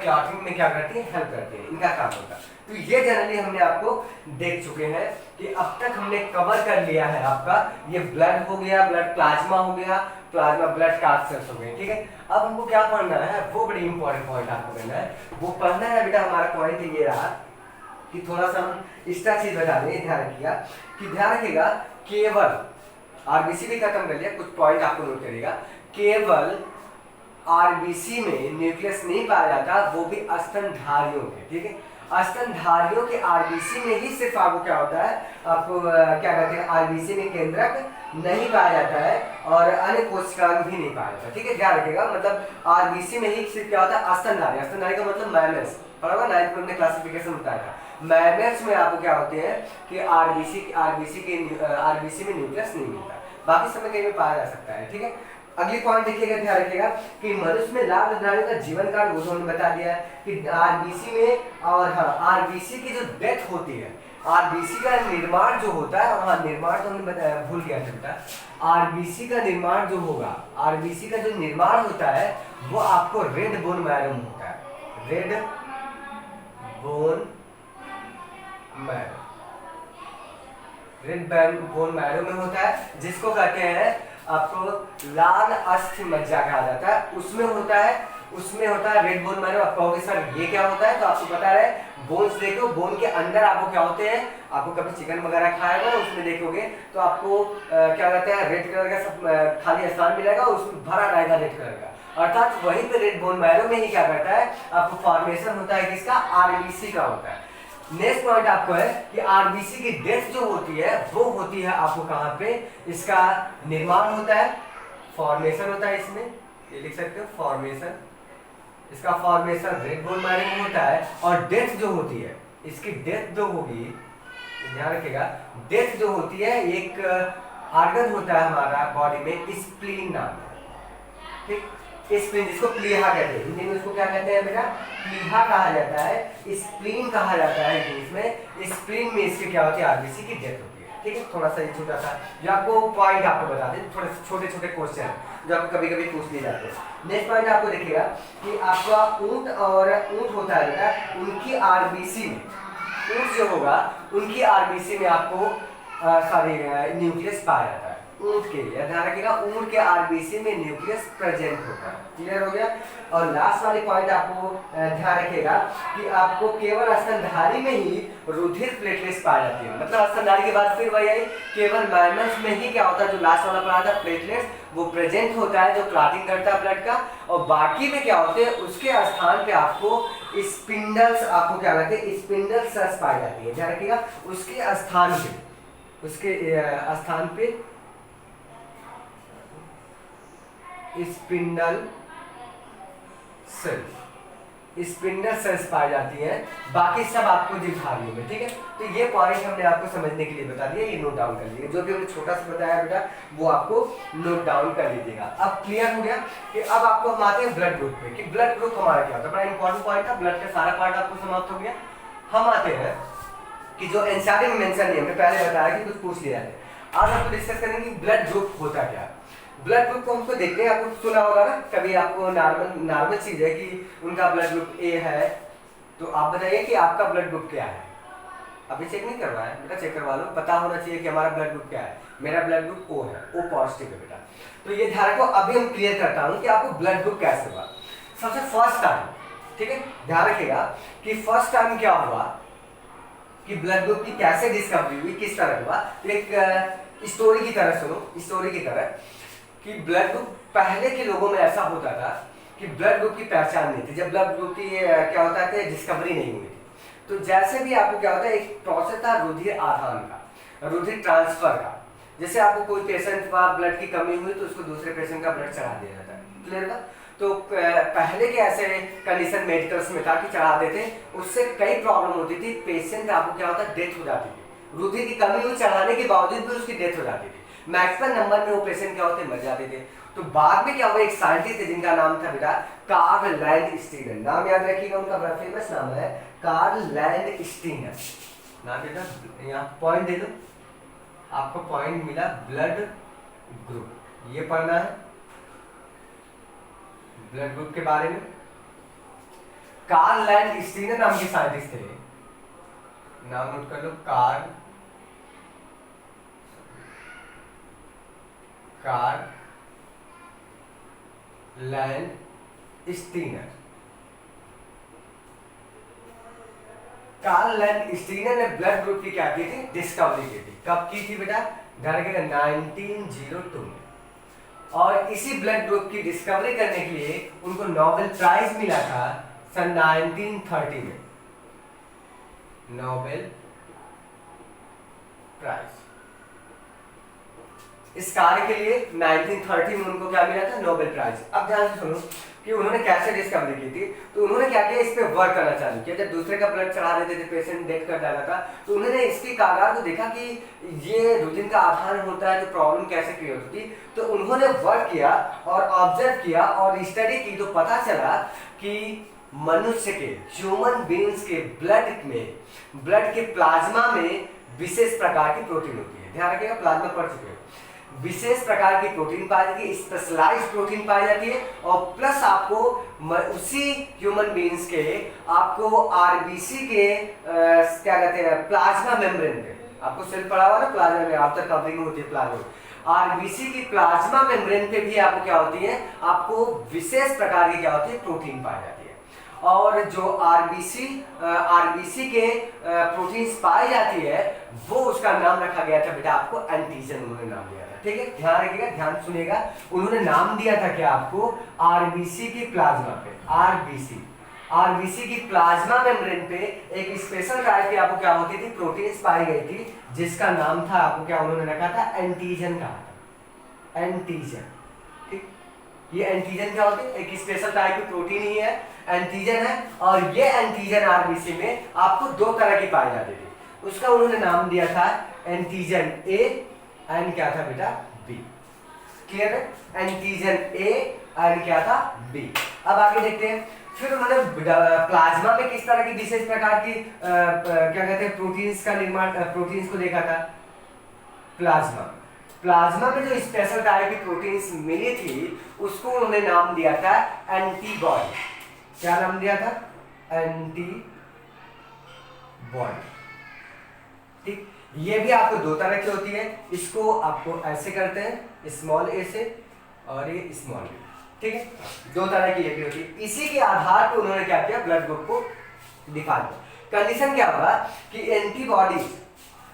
क्लॉटिंग में क्या करती है, हेल्प करती है, इनका काम होता है। तो ये जनरली हमने आपको देख चुके हैं कि अब तक हमने कवर कर लिया है आपका ये ब्लड हो गया, ब्लड प्लाज्मा हो गया, प्लाज्मा ब्लड कैप्सूल्स हो गए, ठीक है। अब हमको क्या पढ़ना है, वो बड़ी इंपॉर्टेंट पॉइंट आपको करना है, वो पढ़ना है बेटा, हमारा पॉइंट ये रहा कि थोड़ा सा हम एक्स्ट्रा चीज बता दें, ध्यान रखिएगा केवल आरबीसी भी खत्म कर लिया, कुछ पॉइंट आपको नोट करिएगा, केवल आरबीसी में न्यूक्लियस नहीं पाया जाता, वो भी स्तनधारियों के, ठीक है, स्तनधारियों के आरबीसी में ही सिर्फ आपको क्या होता है, आपको क्या कहते हैं, आरबीसी में केंद्रक नहीं पाया जाता है, और अन्य कोशिकांग भी नहीं पाया जाता, ठीक है, ध्यान रखिएगा। मतलब आरबीसी में ही सिर्फ क्या होता है, स्तनधारी का मतलब मैमल्स, बराबर, 9th में हमने क्लासिफिकेशन बताया था। मैमल्स में आपको क्या होते हैं कि आरबीसी में न्यूक्लियस नहीं मिलता, बाकी समय कहीं में पाया जा सकता है, ठीक है। अगली पॉइंट देखिएगा, ध्यान रखिएगा कि मनुष्य में लाल रक्त का जीवन काल, वो तो हमने बता दिया है कि आरबीसी में, और हाँ आरबीसी की जो डेथ होती है, आरबीसी का निर्माण जो होता है, हाँ निर्माण तो हमने बताया, भूल गया था बेटा। आरबीसी का निर्माण जो होगा, आरबीसी का जो निर्माण होता है वो आपको रेड बोन मैरो में होता है, red bone marrow, red bone marrow में होता है, जिसको कहते हैं आपको लाल अस्थि मज्जा कहा जाता है, उसमें होता है, उसमें होता है रेड बोन मैरो। आप कहोगे सर ये क्या होता है, तो आपको पता है बोन्स देखो, बोन के अंदर आपको क्या होते हैं, आपको कभी चिकन वगैरह खाया होगा उसमें देखोगे तो आपको क्या कहते हैं, रेड कलर का सब खाली स्थान मिलेगा, उसमें भरा रहेगा रेड कलर का, अर्थात वहीं पे रेड बोन मैरो में ही क्या करता है, आपको फॉर्मेशन होता है किसका, आरबीसी का होता है। नेक्स्ट पॉइंट आपको है कि आरबीसी की डेथ जो होती है वो होती है आपको कहां पे, इसका निर्माण होता है, फॉर्मेशन होता है, इसमें ये लिख सकते हो फॉर्मेशन, इसका फॉर्मेशन रेड बोन मैरो में होता है, और डेथ जो होती है, इसकी डेथ जो होगी, ध्यान रखिएगा, डेथ जो होती है एक ऑर्गन होता है हमारा बॉडी में, स्प्लीन नाम है, ठीक, स्प्लीन जिसको प्लीहा कहते हैं, हिंदी में उसको क्या कहते हैं बेटा, प्लीहा कहा जाता है, स्प्लीन कहा जाता है इंग्लिश में, स्प्लीन में इसकी क्या होती है, आरबीसी की डेथ होती है, ठीक है। थोड़ा सा ये छोटा सा जो आपको पॉइंट आपको बता दें, थोड़े छोटे छोटे क्वेश्चन जो आपको कभी कभी पूछ लिए जाते हैं। नेक्स्ट पॉइंट आपको देखिएगा कि आपका ऊंट, और ऊंट होता है बेटा, उनकी आरबीसी में, ऊंट जो होगा उनकी आरबीसी में आपको सॉरी न्यूक्लियस पाया जाता है, ऊंट के लिए ध्यान रखिएगा, ऊंट के आरबीसी में न्यूक्लियस प्रेजेंट होता है, क्लियर हो गया। और लास्ट वाली पॉइंट आपको ध्यान रखिएगा कि आपको केवल स्तनधारी में ही रुधिर प्लेटलेट्स पाई जाती है, मतलब स्तनधारी के बाद फिर वही आई, केवल मैमल्स में ही क्या होता है, जो लास्ट वाला पढ़ा था प्लेटलेट्स, वो प्रेजेंट होता है, जो क्लॉटिंग करता है ब्लड का, और बाकी में क्या होते हैं, उसके स्थान पे आपको स्पिंडल्स, आपको क्या कहते हैं, स्पिंडल सेल्स पाई जाती है, ध्यान रखिएगा, उसके स्थान पे, उसके स्थान पे स्पिंडल सेल्स, स्पिंडल सेल्स पाई जाती हैं, बाकी सब आपको जीवधारियों में, ठीक है। तो ये पॉइंट हमने आपको समझने के लिए बता दिया, ये नोट डाउन कर लीजिए, जो भी हमने छोटा सा बताया बेटा वो आपको नोट डाउन कर लीजिएगा। अब क्लियर हो गया कि अब आपको हम आते हैं ब्लड ग्रुप पे, कि ब्लड ग्रुप हमारा क्या होता है, बड़ा इंपॉर्टेंट पॉइंट था, ब्लड का सारा पार्ट आपको समाप्त हो गया। हम आते हैं कि जो एनसीईआरटी में मेंशन नहीं, हमने पहले बताया कि कुछ पूछ लिया है, आज आपको डिस्कस करेंगे कि ब्लड ग्रुप होता क्या। ब्लड ग्रुप को हमको देखते हैं, आपको सुना होगा ना कभी, आपको नॉर्मल चीज है कि उनका ब्लड ग्रुप ए है, तो आप बताइए कि आपका ब्लड ग्रुप क्या है, अभी चेक नहीं करवाया बेटा, चेक करवा लो, पता होना चाहिए कि हमारा ब्लड ग्रुप क्या है। मेरा ब्लड ग्रुप ओ है, ओ पॉजिटिव है बेटा। तो ये ध्यान रखो, अभी हम क्लियर करता हूँ कि आपको ब्लड ग्रुप कैसे हुआ। सबसे फर्स्ट टाइम, ठीक है, ध्यान रखिएगा कि फर्स्ट टाइम क्या हुआ कि ब्लड ग्रुप की कैसे डिस्कवरी हुई, किस तरह हुआ। एक स्टोरी की तरह सुनो, स्टोरी की तरह कि ब्लड ग्रुप पहले के लोगों में ऐसा होता था कि ब्लड ग्रुप की पहचान नहीं थी, जब ब्लड ग्रुप की क्या होता है डिस्कवरी नहीं हुई थी, तो जैसे भी आपको क्या होता है, एक प्रोसेस था रुधिर आदान का, रुधिर ट्रांसफर का, जैसे आपको कोई पेशेंट का ब्लड की कमी हुई तो उसको दूसरे पेशेंट का ब्लड चढ़ा दिया जाता है, क्लियर था। तो पहले के ऐसे कंडीशन मेडिकल्स में था कि चढ़ाते थे, उससे कई प्रॉब्लम होती थी, पेशेंट आपको क्या होता है डेथ हो जाती थी, रुधिर की कमी हुई चढ़ाने के बावजूद भी उसकी डेथ हो जाती थी, मैक्सिमम नंबर में वो पेशेंट क्या होते मर जाते थे। तो बाद में क्या हुआ, एक साइंटिस्ट थे जिनका नाम था बेटा कार्ल लैंडस्टीनर, नाम याद रखिएगा, उनका बड़ा फेमस नाम है कार्ल लैंडस्टीनर नाम बेटा, यहाँ पॉइंट दे दो, आपको पॉइंट मिला, ब्लड ग्रुप, ये पढ़ना है ब्लड ग्रुप के बारे में। कार्ल लैंडस्टीनर नाम के साइंटिस्ट थे, नाम नोट कर लो, कार्ल लैंडस्टीनर। कार्ल लैंडस्टीनर ने ब्लड ग्रुप की क्या की थी, डिस्कवरी की थी। कब की थी बेटा, ध्यान रखिएगा 1902 में। और इसी ब्लड ग्रुप की डिस्कवरी करने के लिए उनको नोबेल प्राइज मिला था सन 1930 में, नोबेल प्राइज। इस कार्य के लिए 1930 में उनको क्या मिला था, नोबेल प्राइज। अब ध्यान से सुनो कि उन्होंने कैसे डिस्कवरी की थी। तो उन्होंने क्या किया, इस पे वर्क करना चालू किया। जब दूसरे का ब्लड चढ़ा देते थे, पेशेंट डेथ कर जाता था, तो उन्होंने इसकी कागार को देखा कि ये रूटीन का आधार होता है, तो प्रॉब्लम कैसे क्रिएट होती। तो उन्होंने वर्क किया और ऑब्जर्व किया और स्टडी की, तो पता चला कि मनुष्य के, ह्यूमन बीइंग्स के ब्लड के प्लाज्मा में विशेष प्रकार की प्रोटीन होती है। ध्यान रखिएगा, प्लाज्मा पढ़ चुके हैं। विशेष प्रकार की प्रोटीन पाई जाती है, स्पेशलाइज्ड प्रोटीन पाई जाती है, और प्लस आपको उसी ह्यूमन बीइंग्स के आपको आरबीसी के क्या कहते हैं, प्लाज्मा मेम्ब्रेन पे, आपको सेल पढ़ा हुआ ना प्लाज्मा में, आफ्टर कवरिंग होती है प्लाज्मा, आरबीसी की प्लाज्मा मेम्ब्रेन पे भी आपको क्या होती है, आपको विशेष प्रकार की क्या होती है, प्रोटीन पाई जाती है। और जो आरबीसी के प्रोटीन्स पाई जाती है, वो उसका नाम रखा गया था बेटा आपको एंटीजन, उन्होंने नाम दिया था। ठीक है, ध्यान रखिएगा, ध्यान सुनिएगा, उन्होंने नाम दिया था क्या आपको, आरबीसी की प्लाज्मा पे, आरबीसी की प्लाज्मा मेम्ब्रेन पे एक स्पेशल टाइप की आपको क्या होती थी, प्रोटीन्स पाई गई थी, जिसका नाम था आपको क्या उन्होंने रखा था, एंटीजन कहा था, एंटीजन। ठीक, ये एंटीजन क्या होती है, एक स्पेशल टाइप की प्रोटीन ही है, एंटीजन है, और ये एंटीजन आरबीसी में आपको दो तरह की पाई जाती थी। उसका उन्होंने नाम दिया था एंटीजन ए एंड क्या था बेटा, बी। क्लियर है, एंटीजन ए एंड क्या था, बी। अब आगे देखते हैं, फिर उन्होंने प्लाज्मा में किस तरह की विशेष प्रकार की क्या कहते हैं, प्रोटीन्स का निर्माण, प्रोटीन्स को देखा था। प्लाज्मा में जो स्पेशल टाइप की प्रोटीन्स मिली थी, उसको उन्होंने नाम दिया था एंटीबॉडी। क्या नाम दिया था, एंटीबॉडी। ठीक, ये भी आपको दो तरह की होती है, इसको आपको ऐसे करते हैं, स्मॉल ए से, और ये स्मॉल बी। ठीक है, दो तरह की ये भी होती है। इसी के आधार पर उन्होंने क्या किया, ब्लड ग्रुप को डिफाइन किया। कंडीशन क्या होगा कि एंटीबॉडी,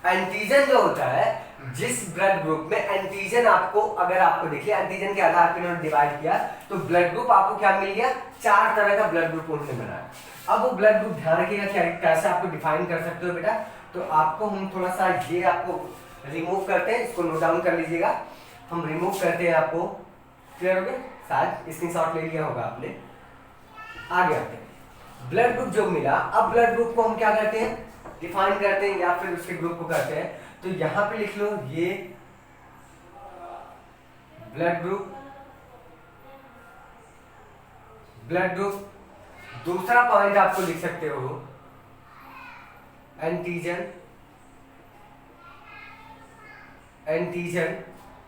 एंटीजन जो होता है, जिस ब्लड ग्रुप में एंटीजन आपको, अगर आपको देखिए एंटीजन के आधार पर उन्होंने डिवाइड किया, तो ब्लड ग्रुप आपको क्या मिल गया, 4 तरह का ब्लड ग्रुप उन्होंने बनाया। अब वो ब्लड ग्रुप ध्यान रखिएगा कैसे आपको डिफाइन कर सकते हो बेटा। तो आपको हम थोड़ा सा ये आपको रिमूव करते हैं, इसको नोट डाउन कर लीजिएगा, हम रिमूव करते हैं आपको। क्लियर हो गया, शायद स्क्रीनशॉट ले लिया होगा आपने। आगे आते हैं, ब्लड ग्रुप जो मिला, अब ब्लड ग्रुप को हम क्या करते हैं, डिफाइन करते हैं, या फिर उसके ग्रुप को करते हैं। तो यहां पे लिख लो, ये ब्लड ग्रुप, दूसरा पॉइंट आपको लिख सकते हो एंटीजन,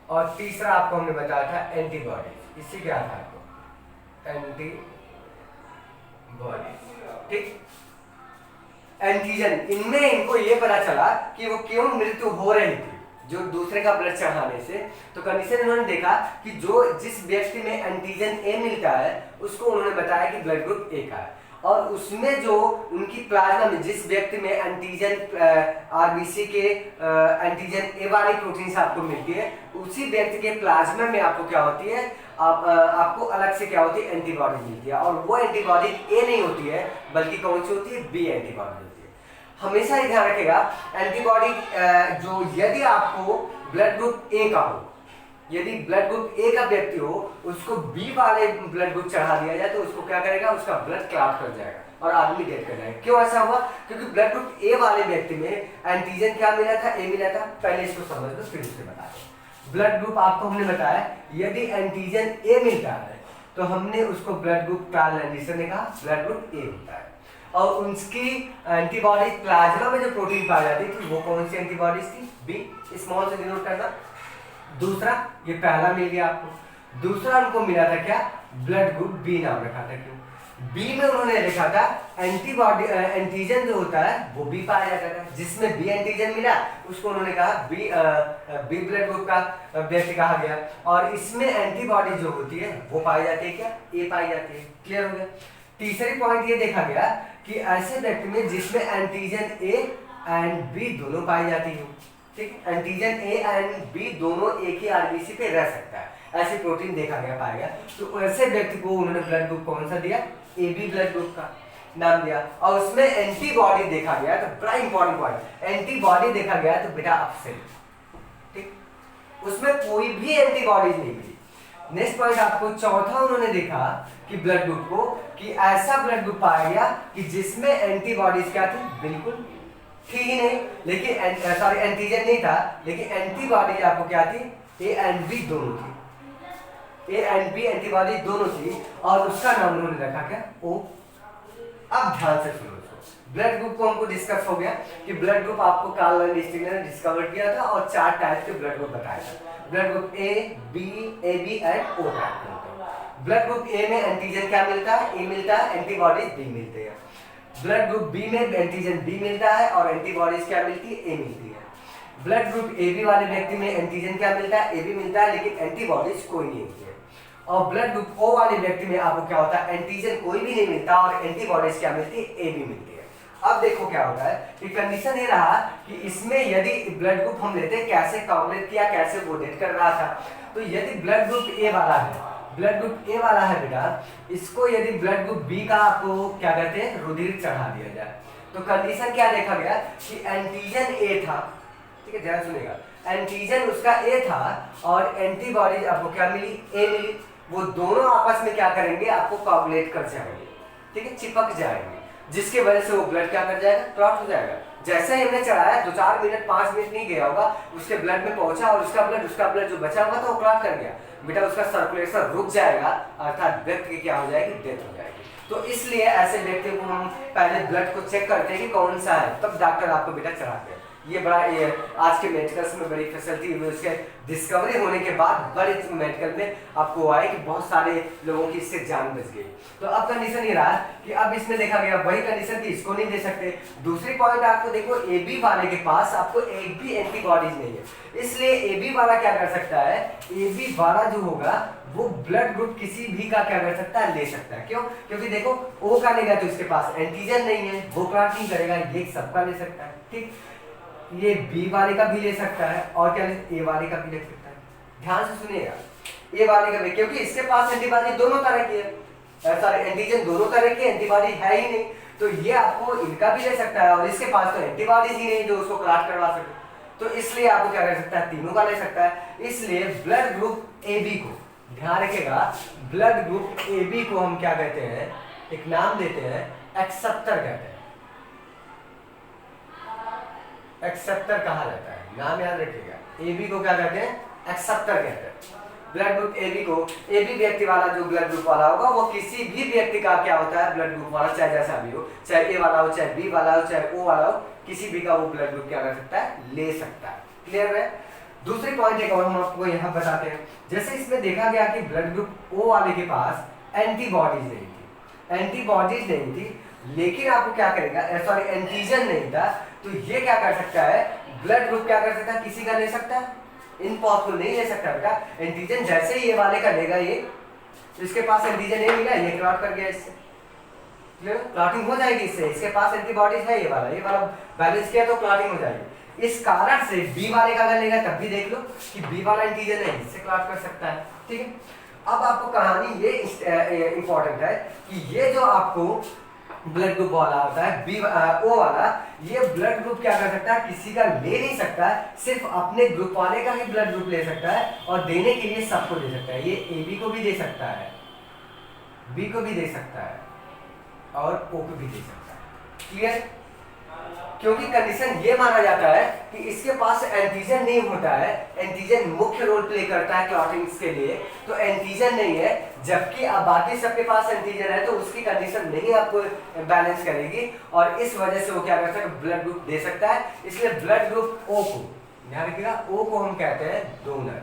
और तीसरा आपको हमने बताया था एंटीबॉडी। इसी के आधार पर एंटीबॉडी। ठीक, एंटीजन, इनमें इनको ये पता चला कि वो क्यों मृत्यु हो रही थी, जो दूसरे का ब्लड चढ़ाने से। तो कंडीशन उन्होंने देखा कि जिस व्यक्ति में एंटीजन ए मिलता है, उसको उन्होंने बताया कि ब्लड ग्रुप ए का है, और उसमें जो उनकी प्लाज्मा में, जिस व्यक्ति में एंटीजन आरबीसी के एंटीजन ए वाली प्रोटीन्स आपको मिलती है, उसी व्यक्ति के प्लाज्मा में आपको क्या होती है, आपको अलग से क्या होती है, एंटीबॉडी मिलती है। और वो एंटीबॉडी ए नहीं होती है, बल्कि कौन सी होती है, बी एंटीबॉडी होती है। हमेशा ही ध्यान रखेगा, एंटीबॉडी जो, यदि आपको ब्लड ग्रुप ए का हो, यदि ब्लड ग्रुप ए का व्यक्ति हो, उसको बी वाले ब्लड ग्रुप चढ़ा दिया जाए, तो उसको क्या करेगा, उसका ब्लड क्लॉट कर जाएगा और आदमी डेथ कर जाएगा। क्यों ऐसा हुआ, क्योंकि ब्लड ग्रुप ए वाले व्यक्ति में एंटीजन क्या मिला था, ए मिला था। पहले इसको समझ लो, फिर उससे बता दो। ब्लड ग्रुप आपको हमने बताया, यदि एंटीजन ए मिलता है, तो हमने उसको ब्लड ग्रुप ट्रांसलेशन ने कहा ब्लड ग्रुप ए होता है। और उनकी एंटीबॉडी प्लाज्मा में जो प्रोटीन पाई जाती थी, वो कौन सी एंटीबॉडीज थी, बी, स्मॉल से डिनोट करना। दूसरा, ये पहला मिल गया आपको। दूसरा उनको मिला था क्या, ब्लड ग्रुप बी नाम रखा था। क्यों, बी में उन्होंने लिखा था एंटीबॉडी, एंटीजन जो होता है वो बी पाया जाता था। जिसमें बी एंटीजन मिला, उसको उन्होंने कहा बी ब्लड ग्रुप का व्यक्ति कहा गया। और इसमें एंटीबॉडी जो होती है वो पाई जाती है क्या, ए पाई जाती है। क्लियर हो गया। तीसरी पॉइंट ये देखा गया कि ऐसे व्यक्ति में जिसमें एंटीजन ए एंड बी दोनों पाई जाती है। ठीक, एंटीजन ए एंड बी दोनों एक ही आरबीसी पे रह सकता है, ऐसी प्रोटीन देखा गया, पाया गया। तो ऐसे व्यक्ति को उन्होंने ब्लड ग्रुप कौन सा दिया, ए बी ब्लड ग्रुप का नाम दिया। और उसमें एंटीबॉडी देखा गया, तो बड़ा इंपॉर्टेंट पॉइंट, एंटीबॉडी देखा गया तो बेटा अपसेट। ठीक, उसमें कोई भी एंटीबॉडीज नहीं मिली। नेक्स्ट पॉइंट आपको चौथा उन्होंने देखा कि ब्लड ग्रुप को कि ऐसा ब्लड ग्रुप पाया गया कि जिसमें एंटीबॉडीज क्या थी, बिल्कुल थी ही नहीं, लेकिन सॉरी एंटीजन नहीं था, लेकिन एंटीबॉडीज आपको क्या थी, ए एंड बी दोनों थी, ए एंड बी एंटीबॉडी दोनों थी, और उसका नाम उन्होंने रखा क्या, ओ। अब ध्यान से सुनो, ब्लड ग्रुप को हमको डिस्कस हो गया कि ब्लड ग्रुप आपको कार्ल लैंड ने डिस्कवर किया था और 4 टाइप के ब्लड ग्रुप बताया था। Blood group A, B, A B and O type के होते हैं। ब्लड ग्रुप ए में एंटीजन क्या मिलता है, ए मिलता है, एंटीबॉडीज बी मिलते हैं। ब्लड ग्रुप बी में एंटीजन बी मिलता है और एंटीबॉडीज क्या मिलती है, ए मिलती है। ब्लड ग्रुप ए बी वाले व्यक्ति में एंटीजन क्या मिलता है, ए बी मिलता है, लेकिन एंटीबॉडीज कोई नहीं होती है। और ब्लड ग्रुप ओ वाले व्यक्ति में आपको क्या होता है, एंटीजन कोई भी नहीं मिलता और एंटीबॉडीज क्या मिलती है, ए बी मिलती है। अब देखो क्या होता है कि कंडीशन ये रहा कि इसमें यदि ब्लड ग्रुप हम लेते हैं, कैसे कैलकुलेट किया, कैसे वोटेट कर रहा था, तो यदि ब्लड ग्रुप ए वाला है, ब्लड ग्रुप ए वाला है बेटा, इसको यदि ब्लड ग्रुप बी का आपको क्या कहते हैं, रुधिर चढ़ा दिया जाए, तो कंडीशन क्या देखा गया कि एंटीजन ए था, ठीक है ध्यान सुनेगा, एंटीजन उसका ए था और एंटीबॉडीज आपको क्या मिली, ए मिली। वो दोनों आपस में क्या करेंगे, आपको कोagulate कर जाएंगे, ठीक है, चिपक जाएंगे, जिसकी वजह से वो ब्लड क्या कर जाएगा, क्लॉट हो जाएगा। जैसे ही हमने चढ़ाया 2-4 मिनट 5 मिनट नहीं गया होगा, उसके ब्लड में पहुंचा और उसका ब्लड जो बचा हुआ था वो क्लॉट कर गया, बेटा उसका सर्कुलेशन रुक जाएगा, अर्थात व्यक्ति की क्या हो जाएगी, डेथ हो जाएगी। तो इसलिए ऐसे व्यक्ति को हम पहले ब्लड को चेक करते हैं कि कौन सा है, तब डॉक्टर आपको बेटा चढ़ाते हैं। ये बड़ा ये आज के मेडिकल्स में बड़ी फैसिलिटी हुई, उसके डिस्कवरी होने के बाद बड़े मेडिकल में आपको आए कि बहुत सारे लोगों की इससे जान बच गई। तो अब कंडीशन ये रहा कि अब इसमें देखा गया वही कंडीशन थी, इसको नहीं दे सकते। दूसरी पॉइंट आपको देखो, ए बी वाले के पास आपको एक भी एंटीबॉडीज नहीं है, इसलिए ए बी वाला क्या कर सकता है, ए बी वाला जो होगा वो ब्लड ग्रुप किसी भी का क्या कर सकता है, ले सकता है। क्यों, क्योंकि देखो ओ का लेगा तो इसके पास एंटीजन नहीं है, वो क्लॉट नहीं करेगा, ये सबका ले सकता है, ठीक, ये बी वाले का भी ले सकता है और क्या ए वाले का भी ले सकता है। ध्यान से सुनिएगा, ए वाले का भी, क्योंकि इसके पास एंटीबॉडी दोनों तरह की है, सॉरी एंटीजन दोनों तरह की, एंटीबॉडी है ही नहीं, तो ये आपको इनका भी ले सकता है और इसके पास तो एंटीबॉडीज ही नहीं जो उसको क्लॉट करवा सके, तो इसलिए आपको क्या कर सकता है, तीनों का ले सकता है। इसलिए ब्लड ग्रुप ए बी को ध्यान रखेगा, ब्लड ग्रुप ए बी को हम क्या कहते हैं, एक नाम देते हैं, एक्सेप्टर कहते हैं, एक्सेप्टर कहा जाता है, नाम याद रखिएगा। ए बी को क्या कहते हैं, एक्सेप्टर कहते हैं। ब्लड ग्रुप ए बी को, ए बी व्यक्ति वाला जो ब्लड ग्रुप वाला होगा वो किसी भी व्यक्ति का क्या होता है, ब्लड ग्रुप वाला, चाहे जैसा भी हो, चाहे ए वाला हो, चाहे बी वाला हो, चाहे ओ वाला हो, किसी भी का वो ब्लड ग्रुप क्या कर सकता है, ले सकता है। क्लियर है। दूसरी पॉइंट एक और हम आपको यहाँ बताते हैं, जैसे इसमें देखा गया कि ब्लड ग्रुप ओ वाले के पास एंटीबॉडीज नहीं थी, एंटीबॉडीज नहीं थी, लेकिन आपको क्या करेगा, सॉरी एंटीजन नहीं था, तो ये क्या कर सकता है, ब्लड ग्रुप क्या कर सकता है, किसी का ले सकता है, इम्पॉसिबल नहीं ले सकता बेटा। एंटीजन जैसे ही ये वाले का लेगा, ये तो इसके पास एंटीजन नहीं मिला, ये क्लॉट कर गया, इससे क्लॉटिंग हो जाएगी, इससे इसके पास एंटीबॉडीज है, ये वाला बैलेंस किया तो क्लॉटिंग हो जाएगी। इस कारण से बी वाले का अगर लेगा तब भी देख लो कि बी वाला एंटीजन है, इससे क्लॉट कर सकता है, ठीक है। अब आपको कहानी ये इंपॉर्टेंट है कि ये जो आपको ब्लड ग्रुप वाला होता है बी ओ वाला, ये ब्लड ग्रुप क्या कर सकता है, किसी का ले नहीं सकता है, सिर्फ अपने ग्रुप वाले का ही ब्लड ग्रुप ले सकता है और देने के लिए सबको दे सकता है। ये ए बी को भी दे सकता है, बी को भी दे सकता है और ओ को भी दे सकता है। क्लियर। क्योंकि कंडीशन ये माना जाता है कि इसके पास एंटीजन नहीं होता है, एंटीजन मुख्य रोल प्ले करता है क्लॉटिंग्स के लिए, तो एंटीजन नहीं है, जबकि अब बाकी सबके पास एंटीजन है, तो उसकी कंडीशन नहीं आपको बैलेंस करेगी और इस वजह से वो क्या कर सकता है, ब्लड ग्रुप दे सकता है। इसलिए ब्लड ग्रुप ओ को ध्यान रखिएगा, ओ को हम कहते हैं डोनर,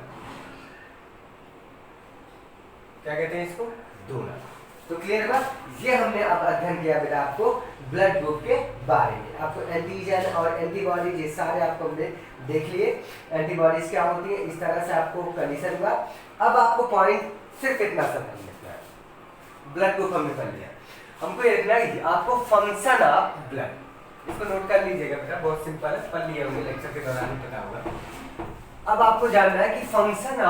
क्या कहते हैं इसको, डोनर। तो क्लियर हुआ। ये हमने अब अध्ययन किया बेटा आपको ब्लड ग्रुप के बारे में, आपको एंटीजन और एंटीबॉडीज ये सारे आपको हमने देख लिए, एंटीबॉडीज क्या होती है, इस तरह से आपको कंडीशन हुआ। अब आपको पॉइंट सिर्फ इतना समझना है, ब्लड ग्रुप हमने पढ़ लिया, हमको ये लिखना है आपको फंक्शन ऑफ ब्लड, इसको नोट कर लीजिएगा बेटा, बहुत सिंपल है, पढ़ लिया हमने लेक्चर के दौरान ही पता होगा। अब आपको जानना है कि फंक्शन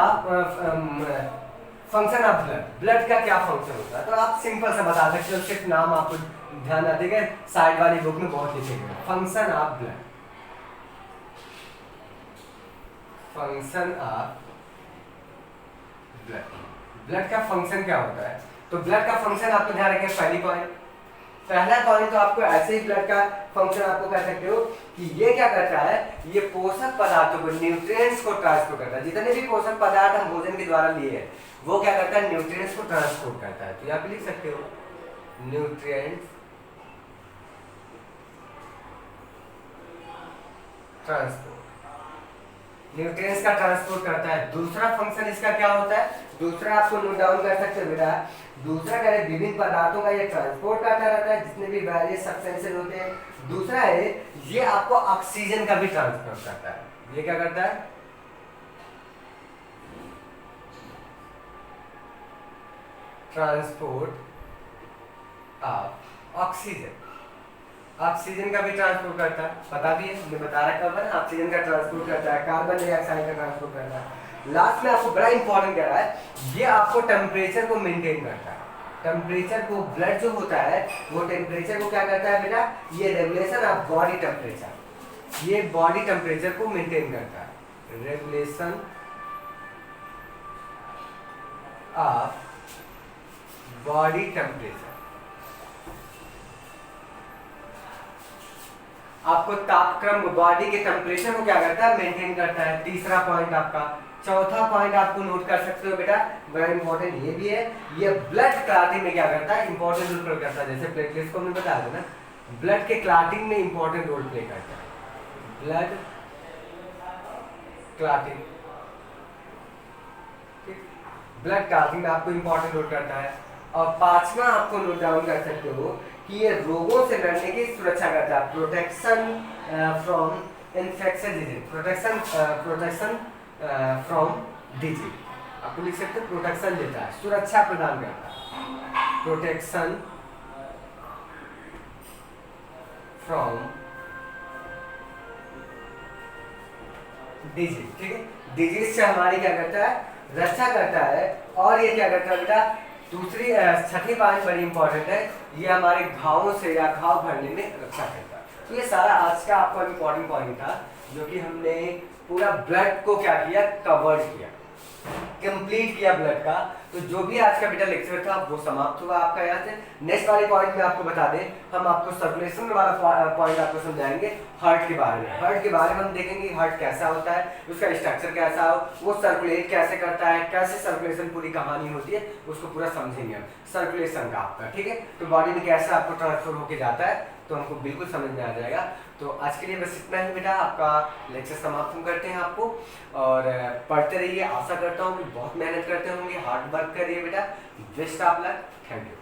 ऑफ ब्लड का क्या फंक्शन होता है, तो आप सिंपल से बता सकते हो, सिर्फ नाम आपको ध्यान रखिएगा, साइड वाली बुक में बहुत लिखे गए, function of blood. Function of blood. Blood का फंक्शन क्या होता है? तो ब्लड का फंक्शन आपको ध्यान रखें। पहला पॉइंट तो आपको ऐसे ही ब्लड का फंक्शन आपको कह सकते हो कि ये क्या करता है, ये पोषक पदार्थों को, न्यूट्रिएंट्स को ट्रांसपोर्ट करता है। जितने भी पोषक पदार्थ हम भोजन के द्वारा लिए हैं वो क्या करता है, न्यूट्रिएंट्स को ट्रांसपोर्ट करता है। तो यहाँ पे लिख सकते हो न्यूट्रिएंट्स ट्रांसपोर्ट, न्यूट्रिएंट्स का ट्रांसपोर्ट करता है। दूसरा फंक्शन इसका क्या होता है, दूसरा आपको नोट डाउन कर सकते हो बेटा। दूसरा क्या है, विभिन्न पदार्थों का ये ट्रांसपोर्ट करता रहता है, जितने भी वेरियस सब्सटेंसेस होते हैं। दूसरा है ये आपको ऑक्सीजन का भी ट्रांसपोर्ट करता है। ये क्या करता है, ट्रांसपोर्ट ऑफ ऑक्सीजन, ऑक्सीजन का भी ट्रांसपोर्ट करता है। पता भी है, हमने बता रखा है ना, ऑक्सीजन का ट्रांसपोर्ट करता है, कार्बन डाइऑक्साइड का ट्रांसपोर्ट करता है। लास्ट में आपको बड़ा इंपॉर्टेंट क्या है, ये आपको टेम्परेचर को मेंटेन करता है। टेम्परेचर को, ब्लड जो होता है वो टेम्परेचर को क्या करता है बेटा, ये रेगुलेशन ऑफ बॉडी टेम्परेचर, ये बॉडी टेम्परेचर को मेंटेन करता है। रेगुलेशन ऑफ बॉडी टेम्परेचर, आपको तापक्रम, बॉडी के टेम्परेचर को क्या करता है, मेंटेन करता है। तीसरा पॉइंट आपका। चौथा पॉइंट आपको नोट कर सकते हो बेटा, बड़ा इंपॉर्टेंट ये भी है, ये ब्लड क्लॉटिंग में क्या करता है, इंपॉर्टेंट रोल प्ले करता है। जैसे प्लेटलेट्स को हमने बताया था ना, ब्लड के क्लॉटिंग में इंपॉर्टेंट रोल प्ले करता है। ब्लड क्लॉटिंग, ब्लड क्लॉटिंग में आपको इंपॉर्टेंट रोल करता है। और पांचवा आपको नोट डाउन कर सकते हो कि ये रोगों से लड़ने की सुरक्षा करता है। Protection from infection disease, protection from disease, आपको लिख सकते हो प्रोटेक्शन देता है, सुरक्षा प्रदान करता है। प्रोटेक्शन फ्रॉम डिजीज, ठीक है, डिजीज से हमारी क्या करता है, रक्षा करता है। और ये क्या करता है बेटा, दूसरी छठी पॉइंट बड़ी इंपॉर्टेंट है, ये हमारे घावों से या घाव भरने में रक्षा करता है। तो ये सारा आज का आपका इंपॉर्टेंट पॉइंट था, जो कि हमने पूरा ब्लड को क्या किया, कवर किया, कंप्लीट किया ब्लड का। तो जो भी आज का बेटा लेक्चर था वो समाप्त हुआ आपका यहाँ से। नेक्स्ट वाले पॉइंट में आपको बता दें, हम आपको सर्कुलेशन वाला पॉइंट आपको समझाएंगे, हार्ट के बारे में। हार्ट के बारे में हम देखेंगे हार्ट कैसा होता है, उसका स्ट्रक्चर कैसा हो, वो सर्कुलेट कैसे करता है, कैसे सर्कुलेशन पूरी कहानी होती है, उसको पूरा समझेंगे हम, सर्कुलेशन का आपका, ठीक है। तो बॉडी में कैसे आपको ट्रांसफर होके जाता है तो हमको बिल्कुल समझ में आ जाएगा। तो आज के लिए बस इतना ही बेटा, आपका लेक्चर समाप्त हम करते हैं आपको। और पढ़ते रहिए, आशा करता हूँ कि बहुत मेहनत करते होंगे, हार्ड वर्क करिए बेटा। Best of luck, thank you.